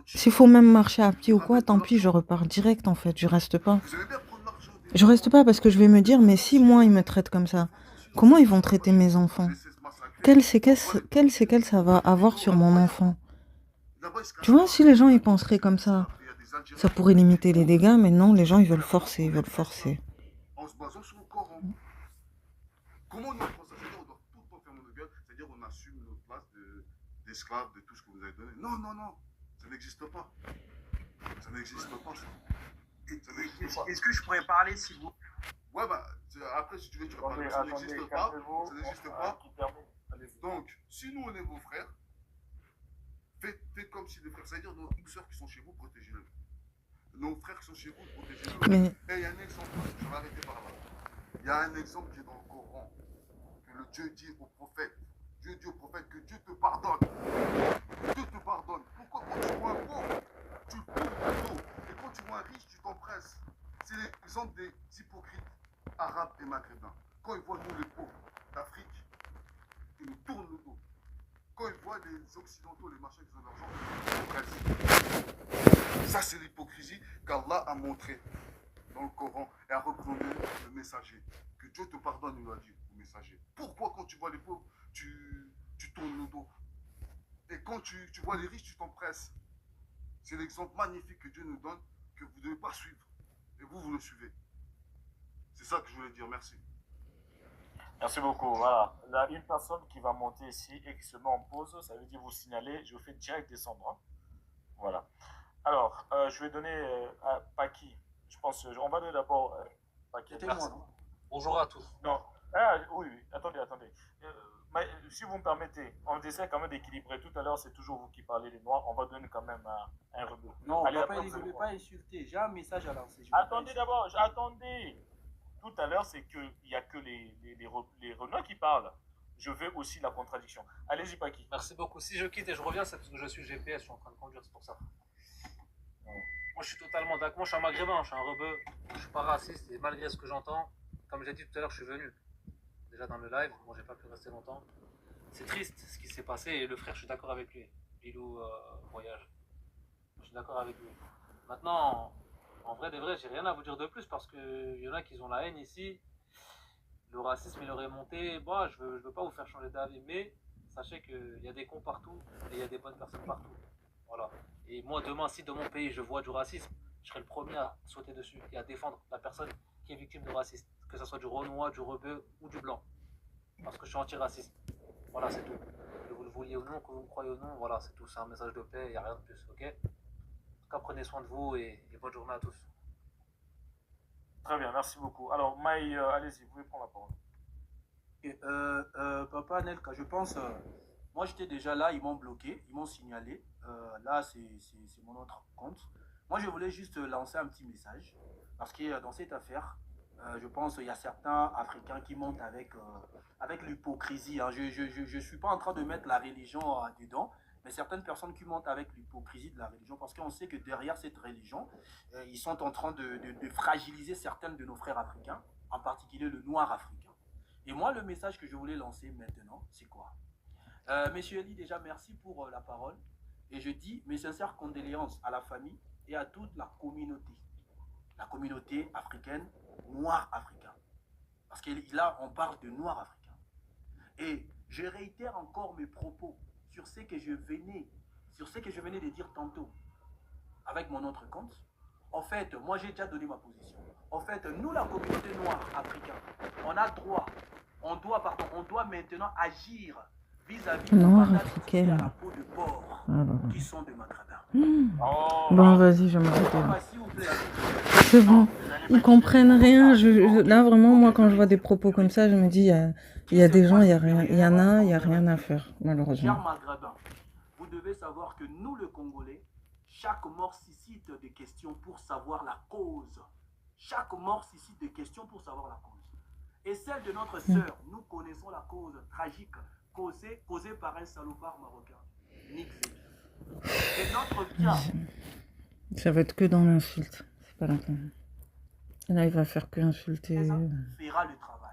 S'il faut même marcher à pied ou quoi, tant pis, je repars direct en fait, je reste pas. Je reste pas parce que je vais me dire, mais si moi ils me traitent comme ça, comment ils vont traiter mes enfants? Quelle séquelle ça va avoir sur mon enfant? Tu vois, si les gens ils penseraient comme ça pourrait limiter les dégâts, mais non, les gens ils veulent forcer, ils veulent forcer. En se basant sur le Coran. Comment nous on pense ça? C'est-à-dire on doit tout le temps fermer nos gueules, c'est-à-dire on assume notre place d'esclave, de tout ce que vous avez donné. Non, non, non, ça n'existe pas. Ça n'existe pas, ça. Est-ce que je pourrais parler s'il vous plaît? Ouais, bah, après, si tu veux, tu vas parler. Ça n'existe pas. Ça n'existe pas. Donc, si nous, on est vos frères, faites comme si les frères, c'est-à-dire nos sœurs qui sont chez vous, protégez-les. Nos frères qui sont chez vous, protégez-les. Mais... Et il y a un exemple, je vais arrêter par là. Il y a un exemple qui est dans le Coran, que le Dieu dit au prophète. Dieu dit au prophète que Dieu te pardonne. Dieu te pardonne. Pourquoi quand tu vois un pauvre, tu le tournes le dos. Et quand tu vois un riche, tu t'empresses. C'est l'exemple des hypocrites arabes et maghrébins. Quand ils voient nous les pauvres d'Afrique, ils nous tournent le dos. Quand ils voient les occidentaux, les machins qui ont de l'argent, ils s'empressent. Ça, c'est l'hypocrisie qu'Allah a montré dans le Coran et a repris le messager. Que Dieu te pardonne, il a dit au messager. Pourquoi quand tu vois les pauvres, tu tournes le dos? Et quand tu vois les riches, tu t'empresses. C'est l'exemple magnifique que Dieu nous donne, que vous ne devez pas suivre. Et vous le suivez. C'est ça que je voulais dire. Merci. Merci beaucoup. Voilà. Là, une personne qui va monter ici et qui se met en pause, ça veut dire vous signaler, je vous fais direct descendre. Hein. Voilà. Alors, je vais donner à Paki. Je pense, on va donner d'abord Paki. Bonjour à tous. Non. Oui. Attendez. Mais, si vous me permettez, on essaie quand même d'équilibrer. Tout à l'heure, c'est toujours vous qui parlez des Noirs. On va donner quand même un rebeu. Non, allez, je ne vais pas insulter. J'ai un message à lancer. Attendez d'abord. Attendez. Tout à l'heure, c'est qu'il n'y a que les Renois qui parlent. Je veux aussi la contradiction. Allez-y, Paki. Merci beaucoup. Si je quitte et je reviens, c'est parce que je suis GPS, je suis en train de conduire, c'est pour ça. Moi, je suis totalement d'accord. Moi, je suis un maghrébin, je suis un rebeu. Je ne suis pas raciste et malgré ce que j'entends, comme j'ai dit tout à l'heure, je suis venu déjà dans le live. Bon, j'ai pas pu rester longtemps. C'est triste ce qui s'est passé et le frère, je suis d'accord avec lui. Bilou voyage. Je suis d'accord avec lui. Maintenant, en vrai des vrais, j'ai rien à vous dire de plus parce qu'il y en a qui ont la haine ici. Le racisme, il aurait monté. Bon, je veux pas vous faire changer d'avis, mais sachez qu'il y a des cons partout et il y a des bonnes personnes partout. Voilà. Et moi, demain, si dans mon pays, je vois du racisme, je serai le premier à sauter dessus et à défendre la personne qui est victime de racisme. Que ce soit du Renois, du Rebeu ou du Blanc. Parce que je suis anti-raciste. Voilà, c'est tout. Que vous le vouliez ou non, que vous me croyez ou non, voilà, c'est tout. C'est un message de paix, il n'y a rien de plus, ok? En tout cas, prenez soin de vous et bonne journée à tous. Très bien, merci beaucoup. Alors, Maï, allez-y, vous pouvez prendre la parole. Papa Nelka, je pense Moi, j'étais déjà là, ils m'ont bloqué, ils m'ont signalé. Là, c'est mon autre compte. Moi, je voulais juste lancer un petit message. Parce que dans cette affaire, je pense qu'il y a certains Africains qui montent avec l'hypocrisie. Hein. Je ne suis pas en train de mettre la religion dedans, mais certaines personnes qui montent avec l'hypocrisie de la religion, parce qu'on sait que derrière cette religion, ils sont en train de fragiliser certains de nos frères africains, en particulier le noir africain. Et moi, le message que je voulais lancer maintenant, c'est quoi? Monsieur Eli, déjà, merci pour la parole. Et je dis mes sincères condoléances à la famille et à toute la communauté africaine, noire africaine. Parce que là, on parle de noirs africains. Et je réitère encore mes propos sur ce que je venais de dire tantôt avec mon autre compte. En fait, moi, j'ai déjà donné ma position. En fait, nous, la communauté noire africaine, on a droit, on doit maintenant agir vis-à-vis Noir de africaine. la peau de porc qui sont de Maghrébins. Bon, vas-y, je me rappelle. C'est bon. Ils comprennent rien. Là, vraiment, moi, quand je vois des propos comme ça, je me dis, il y a des gens, il y en a, il n'y a rien à faire, malheureusement. Chers Maghrébins, vous devez savoir que nous, le Congolais, chaque mort suscite des questions pour savoir la cause. Chaque mort suscite des questions pour savoir la cause. Et celle de notre sœur, nous connaissons la cause tragique causée par un salopard marocain, Nick Zeki. Et notre cas... Ça va être que dans l'insulte. C'est pas la peine. Là, il va faire que insulter. Fera le travail.